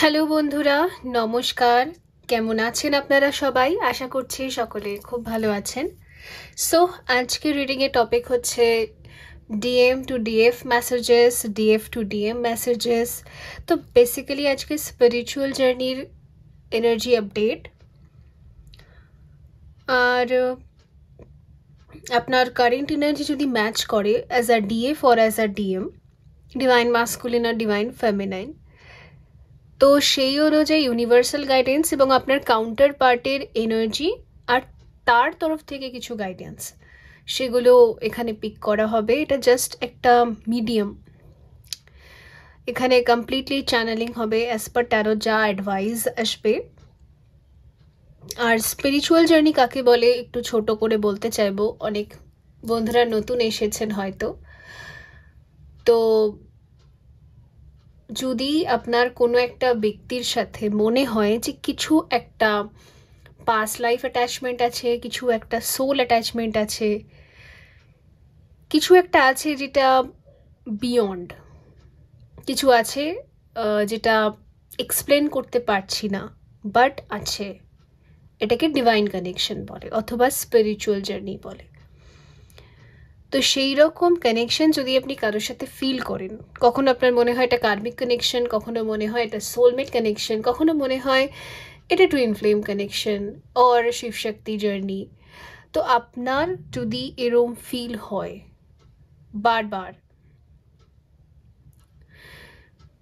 Hello বন্ধুরা, নমস্কার। কেমন আছেন আপনারা সবাই? আশা করছি সকলে খুব ভালো আছেন। সো আজকে রিডিংয়ের টপিক হচ্ছে DM to DF messages, DF to DM messages. তো বেসিক্যালি আজকে স্পিরিচুয়াল জার্নির এনার্জি আপডেট। আর আপনার কারেন্ট এনার্জি যদি ম্যাচ করে as a DF or as a DM, divine masculine আর ডিভাইন ফেমিনাইন, তো সেই অনুযায়ী ইউনিভার্সাল গাইডেন্স এবং আপনার কাউন্টার পার্টের এনার্জি আর তার তরফ থেকে কিছু গাইডেন্স, সেগুলো এখানে পিক করা হবে। এটা জাস্ট একটা মিডিয়াম, এখানে কমপ্লিটলি চ্যানেলিং হবে অ্যাজ পার ট্যারো যা অ্যাডভাইস আসবে। আর স্পিরিচুয়াল জার্নি কাকে বলে একটু ছোট করে বলতে চাইবো, অনেক বন্ধুরা নতুন এসেছেন হয়তো। তো যদি আপনার কোনো একটা ব্যক্তির সাথে মনে হয় যে কিছু একটা পাস্ট লাইফ অ্যাটাচমেন্ট আছে, কিছু একটা সোল অ্যাটাচমেন্ট আছে, কিছু একটা আছে যেটা বিয়ন্ড, কিছু আছে যেটা এক্সপ্লেন করতে পারছি না বাট আছে, এটাকে ডিভাইন কানেকশন বলে অথবা স্পিরিচুয়াল জার্নি বলে। তো সেই রকম কানেকশন যদি আপনি কারোর সাথে ফিল করেন, কখনো আপনার মনে হয় এটা কার্মিক কানেকশন, কখনো মনে হয় এটা সোলমেট কানেকশন, কখনো মনে হয় এটা twin flame connection or Shivshakti journey, তো আপনার যদি এরম ফিল হয় বারবার,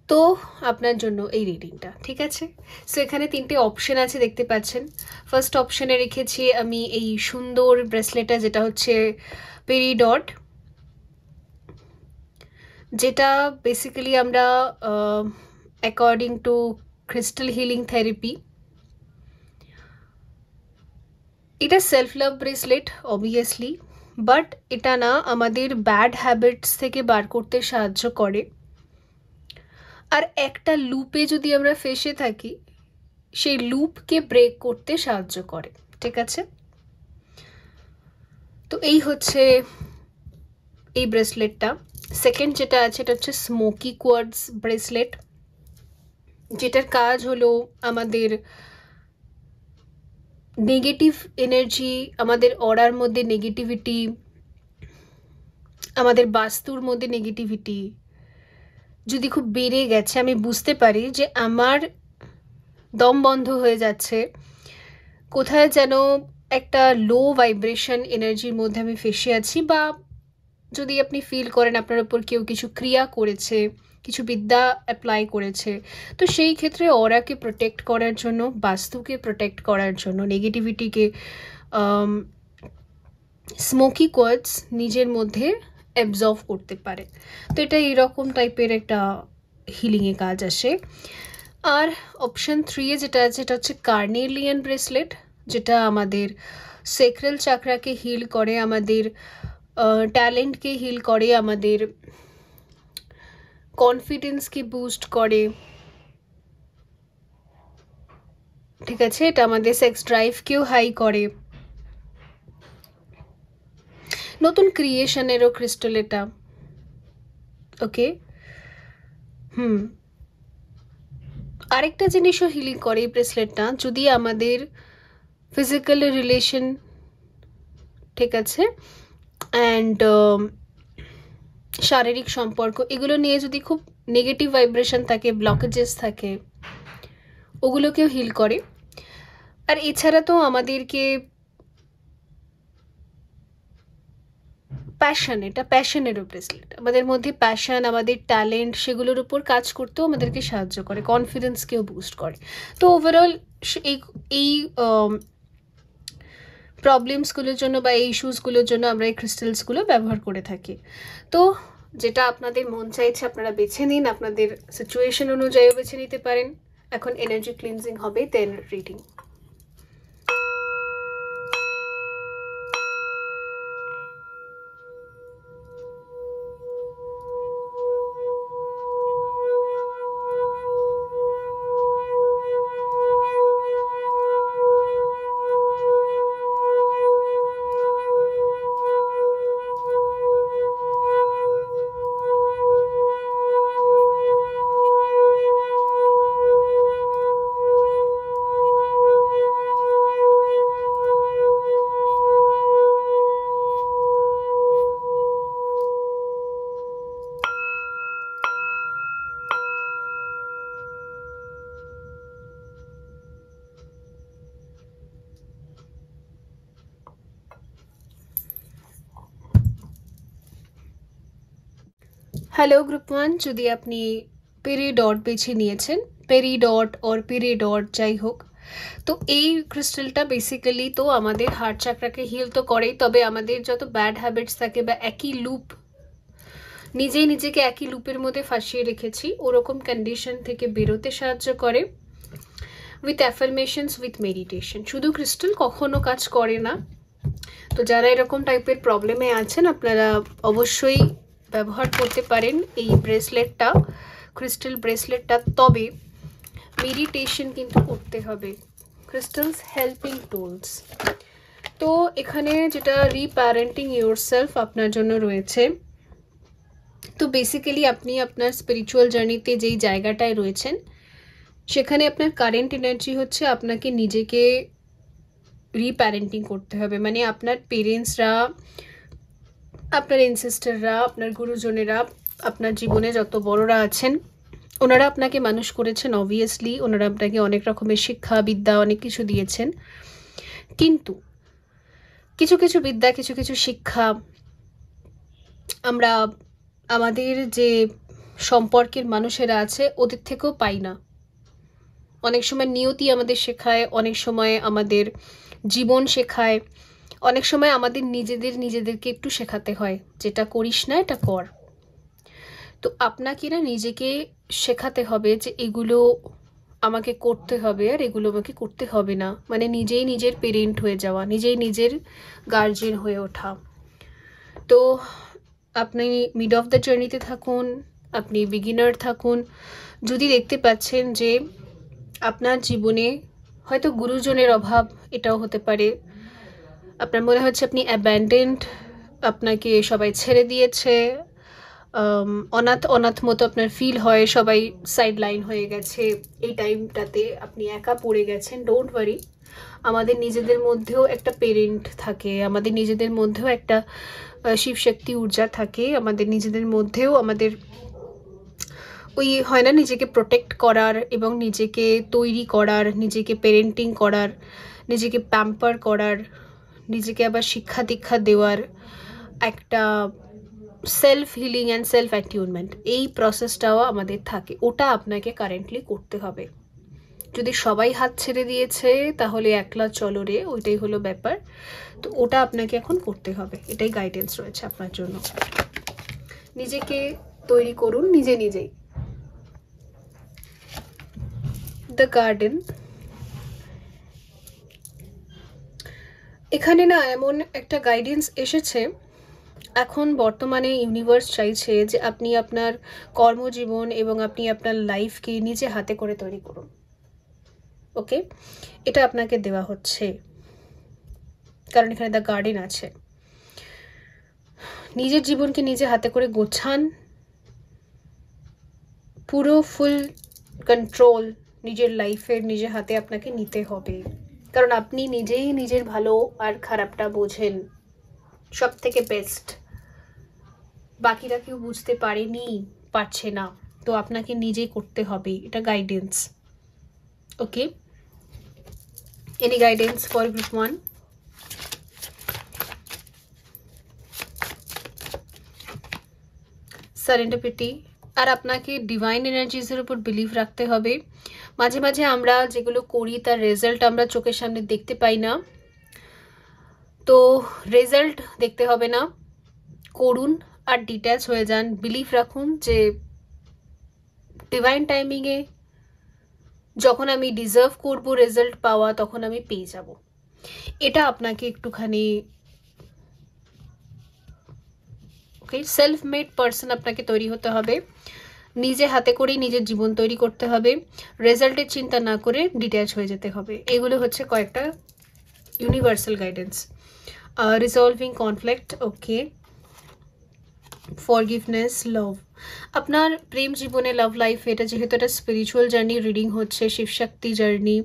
তো আপনার জন্য এই রিডিংটা ঠিক আছে। সো এখানে তিনটে অপশন আছে দেখতে পাচ্ছেন। ফার্স্ট অপশনে রেখেছি আমি এই সুন্দর ব্রেসলেটটা, যেটা হচ্ছে পেরিডট, যেটা বেসিক্যালি আমরা according to crystal healing therapy, এটা self love bracelet obviously, but এটা না আমাদের ব্যাড হ্যাবিটস থেকে বার করতে সাহায্য করে। আর একটা লুপে যদি আমরা ফেসে থাকি, সেই লুপকে ব্রেক করতে সাহায্য করে, ঠিক আছে। তো এই হচ্ছে এই ব্রেসলেটটা। সেকেন্ড যেটা আছে এটা হচ্ছে স্মোকি কোয়ার্টজ ব্রেসলেট, যেটার কাজ হলো আমাদের নেগেটিভ এনার্জি, আমাদের অরার মধ্যে নেগেটিভিটি, আমাদের বাস্তুর মধ্যে নেগেটিভিটি যদি খুব বেড়ে গেছে, আমি বুঝতে পারি যে আমার দম বন্ধ হয়ে যাচ্ছে, কোথায় যেন একটা লো ভাইব্রেশন এনার্জির মধ্যে আমি ফেসে আছি, বা যদি আপনি ফিল করেন আপনার উপর কেউ কিছু ক্রিয়া করেছে, কিছু বিদ্যা অ্যাপ্লাই করেছে, তো সেই ক্ষেত্রে অরাকে প্রোটেক্ট করার জন্য, বাস্তুকে প্রোটেক্ট করার জন্য, নেগেটিভিটিকে স্মোকি কোয়ার্টজ নিজের মধ্যে অ্যাবজর্ভ করতে পারে। তো এটা এইরকম টাইপের একটা হিলিংয়ে কাজ আসে। আর অপশন 3 যেটা আছে এটা হচ্ছে কার্নেলিয়ান ব্রেসলেট, যেটা আমাদের সেক্রাল চাকরাকে হিল করে, আমাদের ট্যালেন্টকে হিল করে, আমাদের কনফিডেন্সকে বুস্ট করে, ঠিক আছে। এটা আমাদের সেক্স ড্রাইভকেও হাই করে, নতুন ক্রিয়েশনেরও ক্রিস্টাল এটা, ওকে। আরেকটা জিনিসও হিলিং করে এই ব্রেসলেটটা, যদি আমাদের ফিজিক্যাল রিলেশন, ঠিক আছে, অ্যান্ড শারীরিক সম্পর্ক, এগুলো নিয়ে যদি খুব নেগেটিভ ভাইব্রেশন থাকে, ব্লকেজেস থাকে, ওগুলোকেও হিল করে। আর এছাড়া তো আমাদেরকে প্যাশন, এটা প্যাশনেরও ব্রেসলেট, আমাদের মধ্যে প্যাশন, আমাদের ট্যালেন্ট, সেগুলোর উপর কাজ করতেও আমাদেরকে সাহায্য করে, কনফিডেন্সকেও বুস্ট করে। তো ওভারঅল এই এই প্রবলেমসগুলোর জন্য বা এই ইস্যুসগুলোর জন্য আমরা এই ক্রিস্টালসগুলো ব্যবহার করে থাকি। তো যেটা আপনাদের মন চাইছে আপনারা বেছে নিন, আপনাদের সিচুয়েশন অনুযায়ীও বেছে নিতে পারেন। এখন এনার্জি ক্লিনজিং হবে, দেন রিডিং। হ্যালো গ্রুপ 1, যদি আপনি পেরিডট বেছে নিয়েছেন, পেরিডট অর পেরিডট যাই হোক, তো এই ক্রিস্টালটা বেসিক্যালি তো আমাদের হার্ট চাকরাকে হিল তো করেই, তবে আমাদের যত ব্যাড হ্যাবিটস থাকে বা একই লুপ, নিজেই নিজেকে একই লুপের মধ্যে ফাঁসিয়ে রেখেছি, ওরকম কন্ডিশন থেকে বেরোতে সাহায্য করে উইথ অ্যাফার্মেশনস, উইথ মেডিটেশন। শুধু ক্রিস্টাল কখনো কাজ করে না। তো যারা এরকম টাইপের প্রবলেমে আছেন, আপনারা অবশ্যই ব্যবহার করতে পারেন এই ব্রেসলেটটা, ক্রিস্টাল ব্রেসলেটটা। তবে মেডিটেশন কিন্তু করতে হবে। Crystals helping tools. তো এখানে যেটা রিপ্যারেন্টিং ইয়োরসেলফ আপনার জন্য রয়েছে। তো বেসিক্যালি আপনি আপনার স্পিরিচুয়াল জার্নিতে যেই জায়গাটায় রয়েছেন, সেখানে আপনার কারেন্ট এনার্জি হচ্ছে আপনাকে নিজেকে রিপ্যারেন্টিং করতে হবে। মানে আপনার পেরেন্টসরা, আপনার এনসেস্টাররা, আপনার গুরুজনেরা, আপনার জীবনে যত বড়রা আছেন, ওনারা আপনাকে মানুষ করেছেন। অবভিয়াসলি ওনারা আপনাকে অনেক রকমের শিক্ষা বিদ্যা অনেক কিছু দিয়েছেন, কিন্তু কিছু কিছু বিদ্যা, কিছু কিছু শিক্ষা আমরা আমাদের যে সম্পর্কের মানুষেরা আছে ওদের থেকেও পাই না। অনেক সময় নিয়তি আমাদের শেখায়, অনেক সময় আমাদের জীবন শেখায়, অনেক সময় আমাদের নিজেদেরকে একটু শেখাতে হয়, যেটা করিস না এটা কর। তো আপনাকে না নিজেকে শেখাতে হবে যে এগুলো আমাকে করতে হবে আর এগুলো আমাকে করতে হবে না। মানে নিজেই নিজের পেরেন্ট হয়ে যাওয়া, নিজেই নিজের গার্জিয়ান হয়ে ওঠা। তো আপনি মিড অফ দ্য জার্নিতে থাকুন, আপনি বিগিনার থাকুন, যদি দেখতে পাচ্ছেন যে আপনার জীবনে হয়তো গুরুজনের অভাব, এটাও হতে পারে, আপনার মনে হচ্ছে আপনি অ্যাব্যান্ডেন্ড, আপনাকে সবাই ছেড়ে দিয়েছে, অনাথ অনাথ মতো আপনার ফিল হয়, সবাই সাইড লাইন হয়ে গেছে, এই টাইমটাতে আপনি একা পড়ে গেছেন। ডোন্ট ওয়ারি, আমাদের নিজেদের মধ্যেও একটা পেরেন্ট থাকে, আমাদের নিজেদের মধ্যেও একটা শিবশক্তি ঊর্জা থাকে, আমাদের নিজেদের মধ্যেও আমাদের ওই হয় না নিজেকে প্রোটেক্ট করার এবং নিজেকে তৈরি করার, নিজেকে পেরেন্টিং করার, নিজেকে প্যাম্পার করার, নিজেকে আবার শিক্ষা দীক্ষা দেওয়ার একটা সেলফ হিলিং অ্যান্ড সেলফ অ্যাটিউনমেন্ট, এই প্রসেসটাও আমাদের থাকে। ওটা আপনাকে কারেন্টলি করতে হবে। যদি সবাই হাত ছেড়ে দিয়েছে তাহলে একলা চলো রে, ওইটাই হলো ব্যাপার। তো ওটা আপনাকে এখন করতে হবে, এটাই গাইডেন্স রয়েছে আপনার জন্য। নিজেকে তৈরি করুন নিজেই। দ্য গার্ডেন, এখানে না এমন একটা গাইডেন্স এসেছে, এখন বর্তমানে ইউনিভার্স চাইছে যে আপনি আপনার কর্মজীবন এবং আপনি আপনার লাইফকে নিজে হাতে করে তৈরি করুন। ওকে, এটা আপনাকে দেওয়া হচ্ছে, কারণ এখানে দ্য গার্ডেন আছে। নিজের জীবনকে নিজে হাতে করে গোছান, পুরো ফুল কন্ট্রোল নিজের লাইফের নিজের হাতে আপনাকে নিতে হবে, কারণ আপনি নিজেই নিজের ভালো আর খারাপটা বোঝেন সব থেকে বেস্ট। বাকিরা কেউ বুঝতে পারছে না, তো আপনাকে নিজেই করতে হবে, এটা guidance. Okay, any guidance for group 1? সারেন্ডারিটি। আর আপনাকে ডিভাইন এনার্জিসের উপর বিলিভ রাখতে হবে। মাঝে মাঝে আমরা যেগুলো করি তার রেজাল্ট আমরা চোখের সামনে দেখতে পাই না, তো রেজাল্ট দেখতে হবে না, করুন আর ডিট্যাচ হয়ে যান। বিলিভ রাখুন যে ডিভাইন টাইমিংয়ে যখন আমি ডিজার্ভ করব রেজাল্ট পাওয়া, তখন আমি পেয়ে যাব। এটা আপনাকে একটুখানি ওকে, সেলফ মেড পার্সন আপনাকে তৈরি হতে হবে, নিজে হাতে করেই নিজের জীবন তৈরি করতে হবে, রেজাল্টের চিন্তা না করে ডিট্যাচ হয়ে যেতে হবে। এগুলো হচ্ছে কয়েকটা ইউনিভার্সাল গাইডেন্স। রিসলভিং কনফ্লিক্ট, ওকে, ফরগিভনেস, লাভ। আপনার প্রেম জীবনে, লাভ লাইফে, এটা যেহেতু একটা স্পিরিচুয়াল জার্নি রিডিং হচ্ছে, শিবশক্তি জার্নি,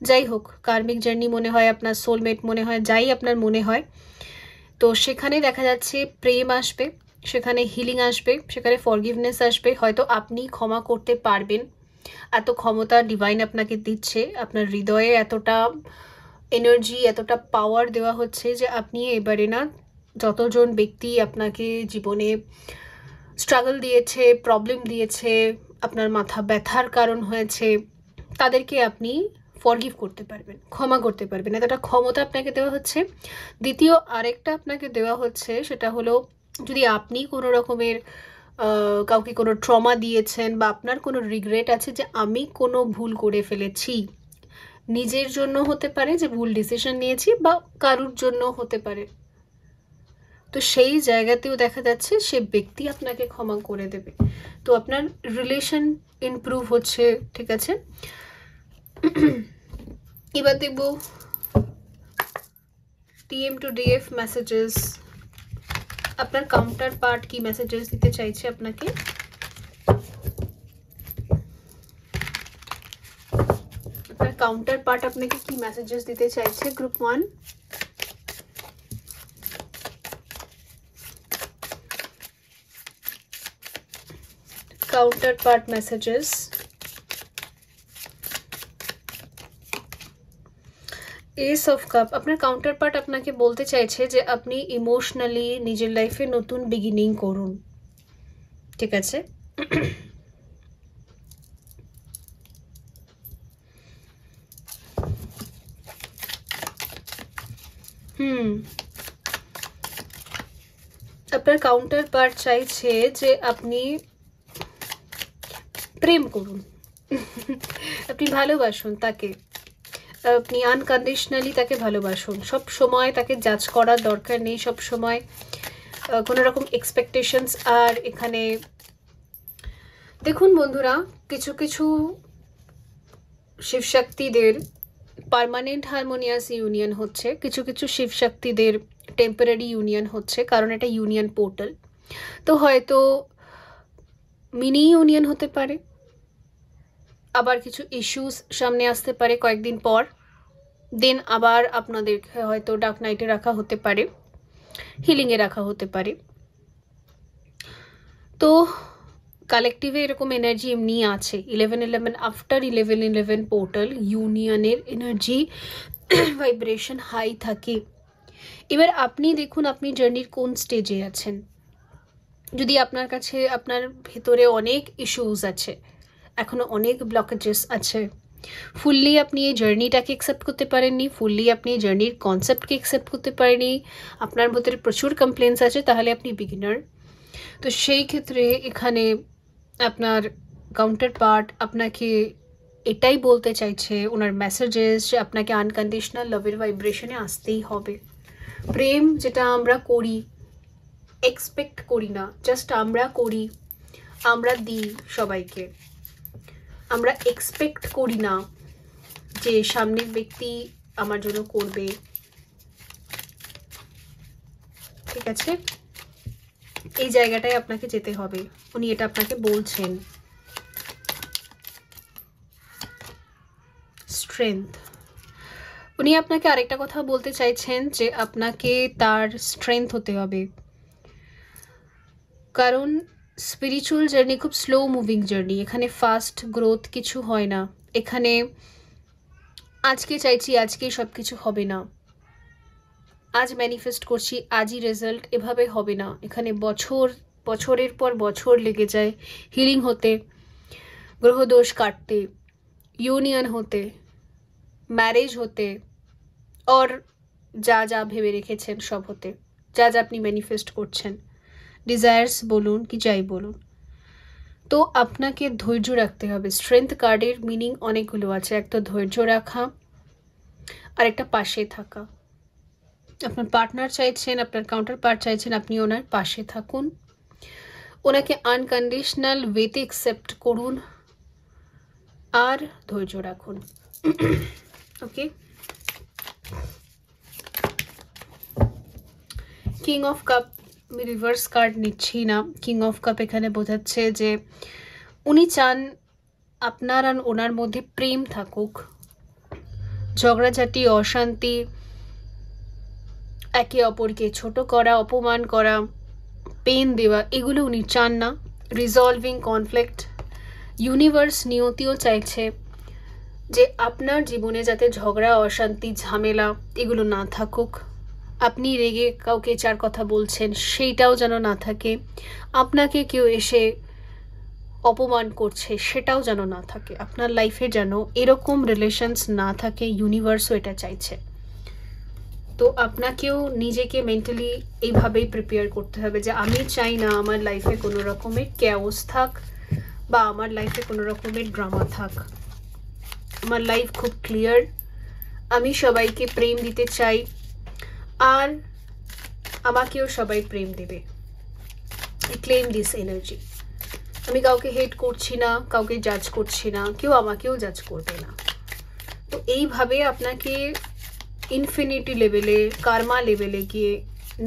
যাই হোক, কার্মিক জার্নি মনে হয়, আপনার সোলমেট মনে হয়, যাই আপনার মনে হয়, তো সেখানে দেখা যাচ্ছে প্রেম আসবে, সেখানে হিলিং আসবে, সেখানে ফরগিভনেস আসবে। হয়তো আপনি ক্ষমা করতে পারবেন, এত ক্ষমতা ডিভাইন আপনাকে দিচ্ছে, আপনার হৃদয়ে এতটা এনার্জি, এতটা পাওয়ার দেওয়া হচ্ছে যে আপনি এবারে না যতজন ব্যক্তি আপনাকে জীবনে স্ট্রাগল দিয়েছে, প্রবলেম দিয়েছে, আপনার মাথা ব্যথার কারণ হয়েছে, তাদেরকে আপনি ফরগিভ করতে পারবেন, ক্ষমা করতে পারবেন, এতটা ক্ষমতা আপনাকে দেওয়া হচ্ছে। দ্বিতীয় আরেকটা আপনাকে দেওয়া হচ্ছে, সেটা হলো যদি আপনি কোনো রকমের কাউকে কোনো ট্রমা দিয়েছেন বা আপনার কোনো রিগ্রেট আছে যে আমি কোনো ভুল করে ফেলেছি, নিজের জন্য হতে পারে যে ভুল ডিসিশন নিয়েছি, বা কারুর জন্য হতে পারে, তো সেই জায়গাতেও দেখা যাচ্ছে সে ব্যক্তি আপনাকে ক্ষমা করে দেবে। তো আপনার রিলেশন ইমপ্রুভ হচ্ছে, ঠিক আছে। এবার দেখব টিএম টু ডিএফ মেসেজেস, আপনার কাউন্টার পার্ট কি মেসেজেস দিতে চাইছে আপনাকে। আপনার কাউন্টার পার্ট আপনাকে কি মেসেজেস দিতে চাইছে group 1। Counterpart messages, S of cup. আপনার কাউন্টারপার্ট আপনাকে বলতে চাইছে যে আপনি ইমোশনালি নিজের লাইফে নতুন বিগিনিং করুন, ঠিক আছে। আপনার কাউন্টারপার্ট চাইছে যে আপনি প্রেম করুন, আপনি ভালোবাসুন তাকে, আপনি আনকন্ডিশনালি তাকে ভালোবাসুন, সব সময় তাকে জাজ করার দরকার নেই, সব সময় কোনো রকম এক্সপেকটেশনস। আর এখানে দেখুন বন্ধুরা, কিছু কিছু শিবশক্তিদের পার্মানেন্ট হারমোনিয়াস ইউনিয়ন হচ্ছে, কিছু কিছু শিবশক্তিদের টেম্পোরারি ইউনিয়ন হচ্ছে, কারণ এটা ইউনিয়ন পোর্টাল। তো হয়তো মিনি ইউনিয়ন হতে পারে, আবার কিছু ইস্যুস সামনে আসতে পারে কয়েকদিন পর, দেন আবার আপনাদেরকে হয়তো ডার্ক নাইটে রাখা হতে পারে, হিলিংয়ে রাখা হতে পারে। তো কালেকটিভে এরকম এনার্জি এমনি আছে। 11-11 আফটার 11-11 পোর্টাল ইউনিয়নের এনার্জি ভাইব্রেশন হাই থাকে। এবার আপনি দেখুন আপনি জার্নির কোন স্টেজে আছেন। যদি আপনার কাছে আপনার ভেতরে অনেক ইস্যুস আছে, এখনো অনেক ব্লকেজেস আছে, ফুললি আপনি এই জার্নিটাকে অ্যাকসেপ্ট করতে পারেননি, ফুললি আপনি এই জার্নির কনসেপ্টকে অ্যাকসেপ্ট করতে পারেননি, আপনার ভেতরে প্রচুর কমপ্লেন্টস আছে, তাহলে আপনি বিগিনার। তো সেই ক্ষেত্রে এখানে আপনার কাউন্টার পার্ট আপনাকে এটাই বলতে চাইছে, ওনার মেসেজেস, যে আপনাকে আনকন্ডিশনাল লাভের ভাইব্রেশনে আসতেই হবে। প্রেম যেটা আমরা করি, এক্সপেক্ট করি না, জাস্ট আমরা করি, আমরা দিই সবাইকে, আমরা এক্সপেক্ট করি না যে সামনের ব্যক্তি আমার জন্য করবে, ঠিক আছে। এই জায়গাটায় আপনাকে যেতে হবে, উনি এটা আপনাকে বলছেন। স্ট্রেংথ, উনি আপনাকে আরেকটা কথা বলতে চাইছেন যে আপনাকে তার স্ট্রেংথ হতে হবে, কারণ স্পিরিচুয়াল জার্নি খুব স্লো মুভিং জার্নি, এখানে ফাস্ট গ্রোথ কিছু হয় না, এখানে আজকে চাইছি আজকেই সব কিছু হবে না, আজ ম্যানিফেস্ট করছি আজই রেজাল্ট, এভাবে হবে না। এখানে বছরের পর বছর লেগে যায় হিলিং হতে, গ্রহদোষ কাটতে, ইউনিয়ন হতে, ম্যারেজ হতে, और যা যা ভেবে রেখেছেন সব হতে, যা যা আপনি ম্যানিফেস্ট করছেন, ডিজায়ার্স বলুন কি যাই বলুন। তো আপনাকে ধৈর্য রাখতে হবে। স্ট্রেংথ কার্ডের মিনিং অনেকগুলো আছে, একটা ধৈর্য রাখা, আর একটা পাশে থাকা। আপনার পার্টনার চাইছেন, আপনার কাউন্টার পার্ট চাইছেন আপনি ওনার পাশে থাকুন, ওনাকে আনকন্ডিশনাল ওয়েতে অ্যাকসেপ্ট করুন, আর ধৈর্য রাখুন। Okay, king of cup reverse card নিচ্ছি না। কিং অফ কাপ এখানে বোঝাচ্ছে যে উনি চান আপনার আর ওনার মধ্যে প্রেম থাকুক, ঝগড়াঝাটি, অশান্তি, একে অপরকে ছোট করা, অপমান করা, পেন দেওয়া, এগুলো উনি চান না। রিজলভিং কনফ্লিক্ট, ইউনিভার্স নিয়তিও চাইছে যে আপনার জীবনে যাতে ঝগড়া, অশান্তি, ঝামেলা এগুলো না থাকুক, আপনি রেগে কাউকে চার কথা বলছেন সেইটাও যেন না থাকে, আপনাকে কেউ এসে অপমান করছে সেটাও যেন না থাকে, আপনার লাইফে যেন এরকম রিলেশনস না থাকে, ইউনিভার্সও এটা চাইছে। তো আপনাকেও নিজেকে মেন্টালি এইভাবেই প্রিপেয়ার করতে হবে যে আমি চাই না আমার লাইফে কোনো রকমের ক্যাওস থাক বা আমার লাইফে কোনো রকমের ড্রামা থাক। আমার লাইফ খুব ক্লিয়ার, আমি সবাইকে প্রেম দিতে চাই আর আমাকেও সবাই প্রেম দেবে। Claim this energy. আমি কাউকে হেট করছি না, কাউকে জাজ করছি না, কেউ আমাকেও জাজ করবে না। তো এইভাবে আপনাকে ইনফিনিটি লেভেলে, কার্মা লেভেলে গিয়ে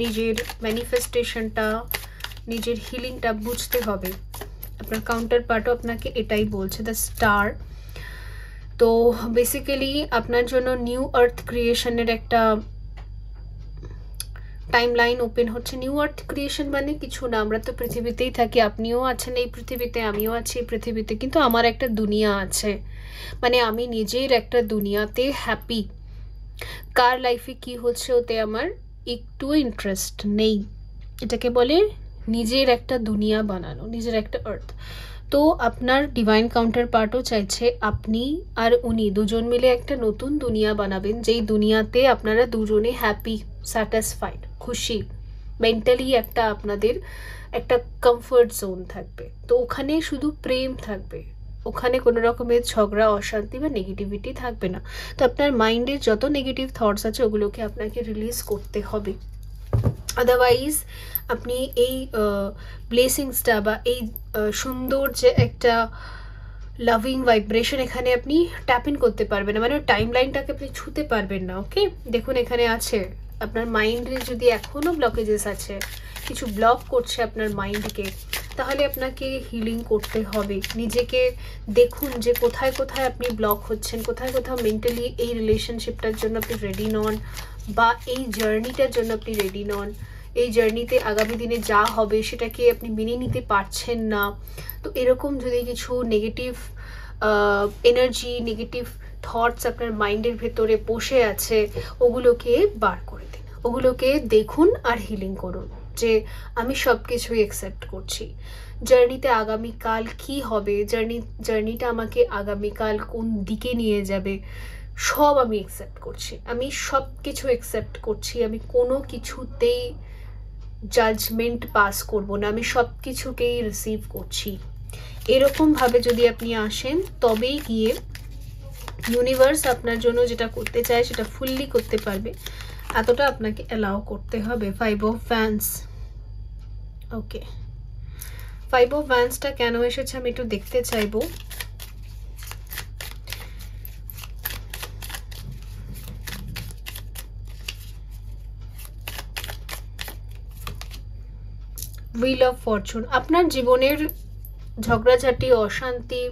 নিজের ম্যানিফেস্টেশনটা, নিজের হিলিংটা বুঝতে হবে। আপনার কাউন্টার পার্টও আপনাকে এটাই বলছে, দ্য স্টার। তো বেসিক্যালি আপনার জন্য নিউ আর্থ ক্রিয়েশনের একটা টাইম লাইন ওপেন হচ্ছে। নিউ আর্থ ক্রিয়েশন মানে কিছু না, আমরা তো পৃথিবীতেই থাকি, আপনিও আছেন এই পৃথিবীতে, আমিও আছি এই পৃথিবীতে, কিন্তু আমার একটা দুনিয়া আছে, মানে আমি নিজের একটা দুনিয়াতে হ্যাপি। কার লাইফে কি হচ্ছে ওতে আমার একটু ইন্টারেস্ট নেই। এটাকে বলে নিজের একটা দুনিয়া বানানো, নিজের একটা আর্থ। তো আপনার ডিভাইন কাউন্টার পার্টও চাইছে আপনি আর উনি দুজন মিলে একটা নতুন দুনিয়া বানাবেন, যেই দুনিয়াতে আপনারা দুজনে হ্যাপি, স্যাটিসফাইড, খুশি, মেন্টালি একটা আপনাদের একটা কমফর্ট জোন থাকবে। তো ওখানে শুধু প্রেম থাকবে, ওখানে কোনো রকমের ঝগড়া, অশান্তি বা নেগেটিভিটি থাকবে না। তো আপনার মাইন্ডের যত নেগেটিভ থটস আছে ওগুলোকে আপনাকে রিলিজ করতে হবে। আদারওয়াইজ আপনি এই ব্লেসিংসটা বা এই সুন্দর যে একটা লাভিং ভাইব্রেশন এখানে আপনি ট্যাপ ইন করতে পারবেন না, মানে টাইম লাইনটাকে আপনি ছুঁতে পারবেন না। ওকে, দেখুন এখানে আছে আপনার মাইন্ডে যদি এখনও ব্লকেজেস আছে, কিছু ব্লক করছে আপনার মাইন্ডকে, তাহলে আপনাকে হিলিং করতে হবে। নিজেকে দেখুন যে কোথায় কোথায় আপনি ব্লক হচ্ছেন, কোথায় কোথাও মেন্টালি এই রিলেশনশিপটার জন্য আপনি রেডি নন, বা এই জার্নিটার জন্য আপনি রেডি নন। এই জার্নিতে আগামী দিনে যা হবে সেটাকে আপনি মেনে নিতে পারছেন না। তো এরকম যদি কিছু নেগেটিভ এনার্জি, নেগেটিভ থটস আপনার মাইন্ডের ভেতরে বসে আছে, ওগুলোকে বার করে দিন, ওগুলোকে দেখুন আর হিলিং করুন যে আমি সব কিছুই অ্যাকসেপ্ট করছি। জার্নিতে আগামীকাল কি হবে, জার্নিটা আমাকে আগামীকাল কোন দিকে নিয়ে যাবে, সব আমি অ্যাকসেপ্ট করছি। আমি সব কিছু অ্যাকসেপ্ট করছি, আমি কোনো কিছুতেই জাজমেন্ট পাস করব না, আমি সব কিছুকেই রিসিভ করছি। এরকমভাবে যদি আপনি আসেন তবেই গিয়ে ইউনিভার্স আপনার জন্য যেটা করতে চায় সেটা ফুললি করতে পারবে। এতটা আপনাকে অ্যালাউ করতে হবে। 5 অফ ওয়ান্ডস। ওকে, 5 অফ ওয়ান্ডসটা কেন এসেছে আমি একটু দেখতে চাইবো। Wheel of Fortune. আপনার জীবনের ঝগড়াঝাটি, অশান্তি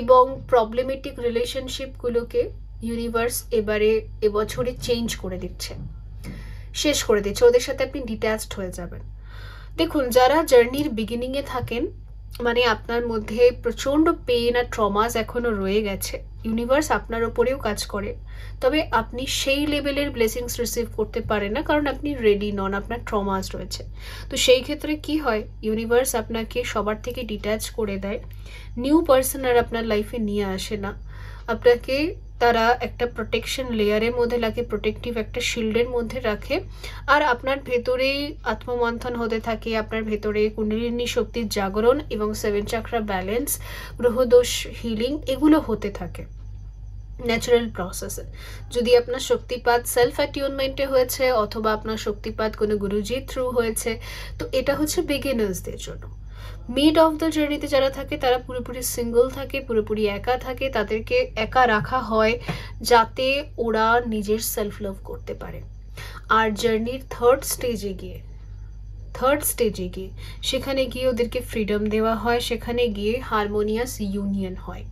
এবং প্রবলেমেটিক রিলেশনশিপগুলোকে ইউনিভার্স এবছরে চেঞ্জ করে দিচ্ছে, শেষ করে দিচ্ছে। ওদের সাথে আপনি ডিট্যাচড হয়ে যাবেন। দেখুন, যারা জার্নির বিগিনিংয়ে থাকেন, মানে আপনার মধ্যে প্রচণ্ড পেন আর ট্রমাস এখনও রয়ে গেছে, ইউনিভার্স আপনার ওপরেও কাজ করে, তবে আপনি সেই লেভেলের ব্লেসিংস রিসিভ করতে পারেন না, কারণ আপনি রেডি নন, আপনার ট্রমাস রয়েছে। তো সেই ক্ষেত্রে কি হয়, ইউনিভার্স আপনাকে সবার থেকে ডিট্যাচ করে দেয়, নিউ পার্সন আর আপনার লাইফে নিয়ে আসে না। আপনাকে তারা একটা প্রোটেকশন লেয়ারের মধ্যে লাগে, প্রোটেক্টিভ একটা শিল্ডের মধ্যে রাখে, আর আপনার ভেতরেই আত্মমন্থন হতে থাকে, আপনার ভেতরে কুণ্ডলিনী শক্তির জাগরণ এবং 7 চাকরা ব্যালেন্স, গ্রহদোষ হিলিং, এগুলো হতে থাকে ন্যাচারাল প্রসেসে। যদি আপনার শক্তিপাত সেলফ অ্যাটিউনমেন্টে হয়েছে অথবা আপনার শক্তিপাত কোনো গুরুজির থ্রু হয়েছে, তো এটা হচ্ছে বিগিনার্সদের জন্য। মিড অফ দ্য জার্নিতে যারা থাকে তারা পুরোপুরি সিঙ্গল থাকে, পুরোপুরি একা থাকে, তাদেরকে একা রাখা হয় যাতে ওরা নিজের সেলফ লাভ করতে পারে। আর জার্নির থার্ড স্টেজে গিয়ে সেখানে গিয়ে ওদেরকে ফ্রিডম দেওয়া হয়, সেখানে গিয়ে হারমোনিয়াস ইউনিয়ন হয়।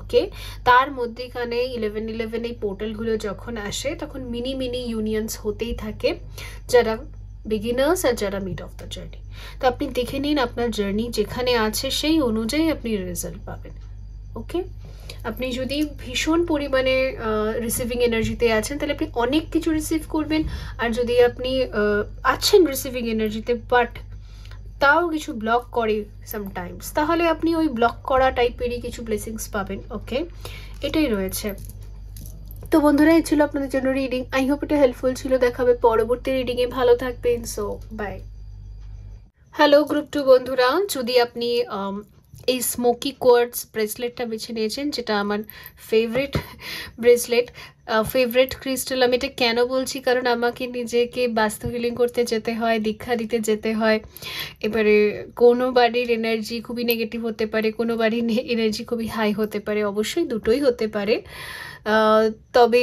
ওকে, তার মধ্যেখানে 11-11 এই পোর্টালগুলো যখন আসে তখন মিনি ইউনিয়নস হতেই থাকে, যারা বিগিনার্স আর যারা মিড অফ দ্য জার্নি। তো আপনি দেখে নিন আপনার জার্নি যেখানে আছে সেই অনুযায়ী আপনি রেজাল্ট পাবেন। ওকে, আপনি যদি ভীষণ পরিমাণে রিসিভিং এনার্জিতে আছেন তাহলে আপনি অনেক কিছু রিসিভ করবেন, আর যদি আপনি আছেন রিসিভিং এনার্জিতে বাট তাও কিছু ব্লক করে সামটাইমস, তাহলে আপনি ওই ব্লক করা টাইপেরই কিছু ব্লেসিংস পাবেন। ওকে, এটাই রয়েছে। তো বন্ধুরা, এই ছিল আপনাদের জন্য রিডিং। আই হোপ এটা হেল্পফুল ছিল। দেখাবে পরবর্তী রিডিংয়ে। ভালো থাকবেন। So by. হ্যালো গ্রুপ 2 বন্ধুরা, যদি আপনি এই স্মোকি কোয়ার্টস ব্রেসলেটটা বেছে নিয়েছেন, যেটা আমার ফেভারিট ব্রেসলেট, ফেভারিট ক্রিস্টাল। আমি এটা কেন বলছি, কারণ আমাকে নিজেকে বাস্তু হিলিং করতে যেতে হয়, দীক্ষা দিতে যেতে হয়। এবারে কোনো বাড়ির এনার্জি খুবই নেগেটিভ হতে পারে, কোনো বাড়ির এনার্জি খুবই হাই হতে পারে, অবশ্যই দুটোই হতে পারে। তবে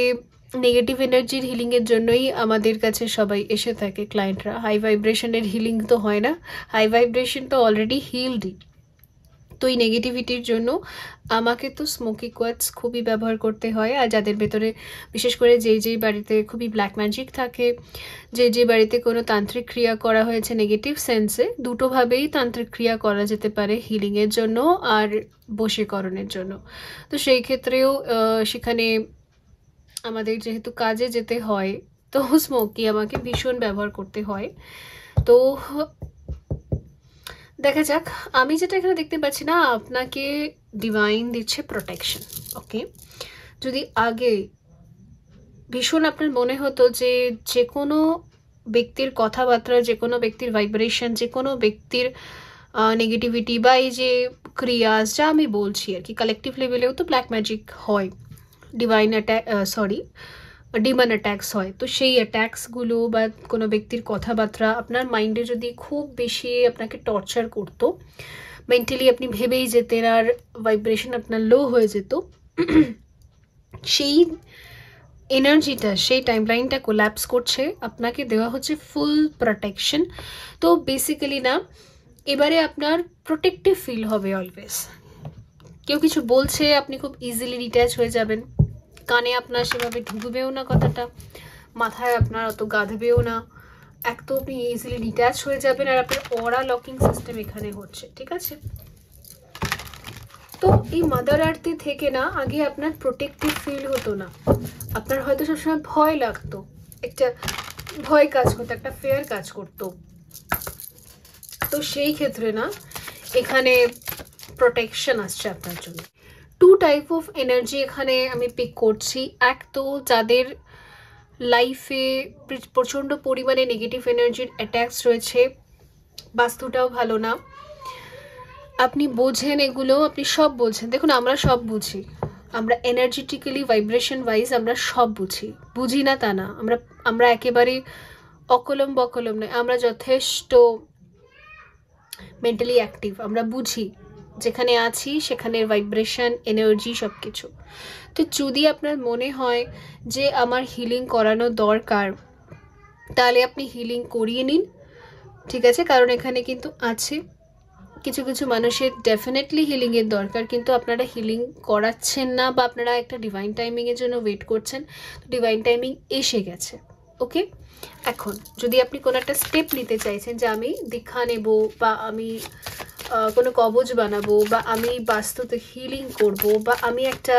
নেগেটিভ এনার্জির হিলিংয়ের জন্যই আমাদের কাছে সবাই এসে থাকে, ক্লায়েন্টরা। হাই ভাইব্রেশনের হিলিং তো হয় না, হাই ভাইব্রেশন তো অলরেডি হিলডই। তো এই নেগেটিভিটির জন্য আমাকে তো স্মোকি কোয়ার্টস খুবই ব্যবহার করতে হয়। আর যাদের ভেতরে, বিশেষ করে যেই বাড়িতে খুবই ব্ল্যাক ম্যাজিক থাকে, যে বাড়িতে কোনো তান্ত্রিক ক্রিয়া করা হয়েছে নেগেটিভ সেন্সে, দুটোভাবেই তান্ত্রিক ক্রিয়া করা যেতে পারে, হিলিংয়ের জন্য আর বশীকরণের জন্য। তো সেই ক্ষেত্রেও সেখানে আমাদের যেহেতু কাজে যেতে হয়, তো স্মোকি আমাকে ভীষণ ব্যবহার করতে হয়। তো দেখা যাক। আমি যেটা এখানে দেখতে পাচ্ছি না, আপনাকে ডিভাইন দিচ্ছে প্রোটেকশন। ওকে, যদি আগে ভীষণ আপনার মনে হতো যে কোনো ব্যক্তির কথাবার্তা, যে কোনো ব্যক্তির ভাইব্রেশন, যে কোনো ব্যক্তির নেগেটিভিটি বা এই যে ক্রিয়াস, যা আমি বলছি আর কি, কালেকটিভ লেভেলেও তো ব্ল্যাক ম্যাজিক হয়, ডিভাইন অ্যাট্যাক, ডিমন অ্যাট্যাক্স হয়। তো সেই অ্যাট্যাক্সগুলো বা কোনো ব্যক্তির কথাবার্তা আপনার মাইন্ডে যদি খুব বেশি আপনাকে টর্চার করতো, মেন্টালি আপনি ভেবেই যেতেন আর ভাইব্রেশন আপনার লো হয়ে যেত, সেই এনার্জিটা, সেই টাইমলাইনটা কোল্যাপস করছে। আপনাকে দেওয়া হচ্ছে ফুল প্রোটেকশন। তো বেসিক্যালি না, এবারে আপনার প্রোটেক্টিভ ফিল হবে অলওয়েজ। কেউ কিছু বলছে, আপনি খুব ইজিলি ডিট্যাচ হয়ে যাবেন, কানে আপনার সেভাবে ঢুকবেও না কথাটা, মাথায় আপনার অত গাঁধবেও না, এক তো আপনি ইজিলি ডিট্যাচ হয়ে যাবেন। আর আপনার অরা লকিং সিস্টেম এখানে হচ্ছে, ঠিক আছে। তো এই মাদার আর্থে থেকে না, আগে আপনার প্রোটেক্টিভ ফিল হতো না, আপনার হয়তো সবসময় ভয় লাগতো, একটা ভয় কাজ করতো, একটা ফেয়ার কাজ করতো। তো সেই ক্ষেত্রে না, এখানে প্রোটেকশন আসছে আপনার জন্য। টু টাইপ অফ এনার্জি এখানে আমি পিক করছি। এক তো যাদের লাইফে প্রচণ্ড পরিমাণে নেগেটিভ এনার্জির অ্যাট্যাক্স রয়েছে, বাস্তুটাও ভালো না, আপনি বোঝেন এগুলো, আপনি সব বোঝেন। দেখুন, আমরা সব বুঝি, আমরা এনার্জেটিক্যালি ভাইব্রেশন ওয়াইজ আমরা সব বুঝি না তা না, আমরা একেবারে অকলম বকলম নয়, আমরা যথেষ্ট মেন্টালি অ্যাক্টিভ, আমরা বুঝি যেখানে আছি সেখানের ভাইব্রেশন, এনার্জি, সব কিছু। তো যদি আপনার মনে হয় যে আমার হিলিং করানো দরকার, তাহলে আপনি হিলিং করিয়ে নিন, ঠিক আছে। কারণ এখানে কিন্তু আছে কিছু কিছু মানুষের ডেফিনেটলি হিলিংয়ের দরকার, কিন্তু আপনারা হিলিং করাচ্ছেন না, বা আপনারা একটা ডিভাইন টাইমিংয়ের জন্য ওয়েট করছেন। ডিভাইন টাইমিং এসে গেছে। ওকে, এখন যদি আপনি কোনো একটা স্টেপ নিতে চাইছেন, যে আমি দীক্ষা নেব, বা আমি কোনো কবচ বানাবো, বা আমি বাস্তুতে হিলিং করব, বা আমি একটা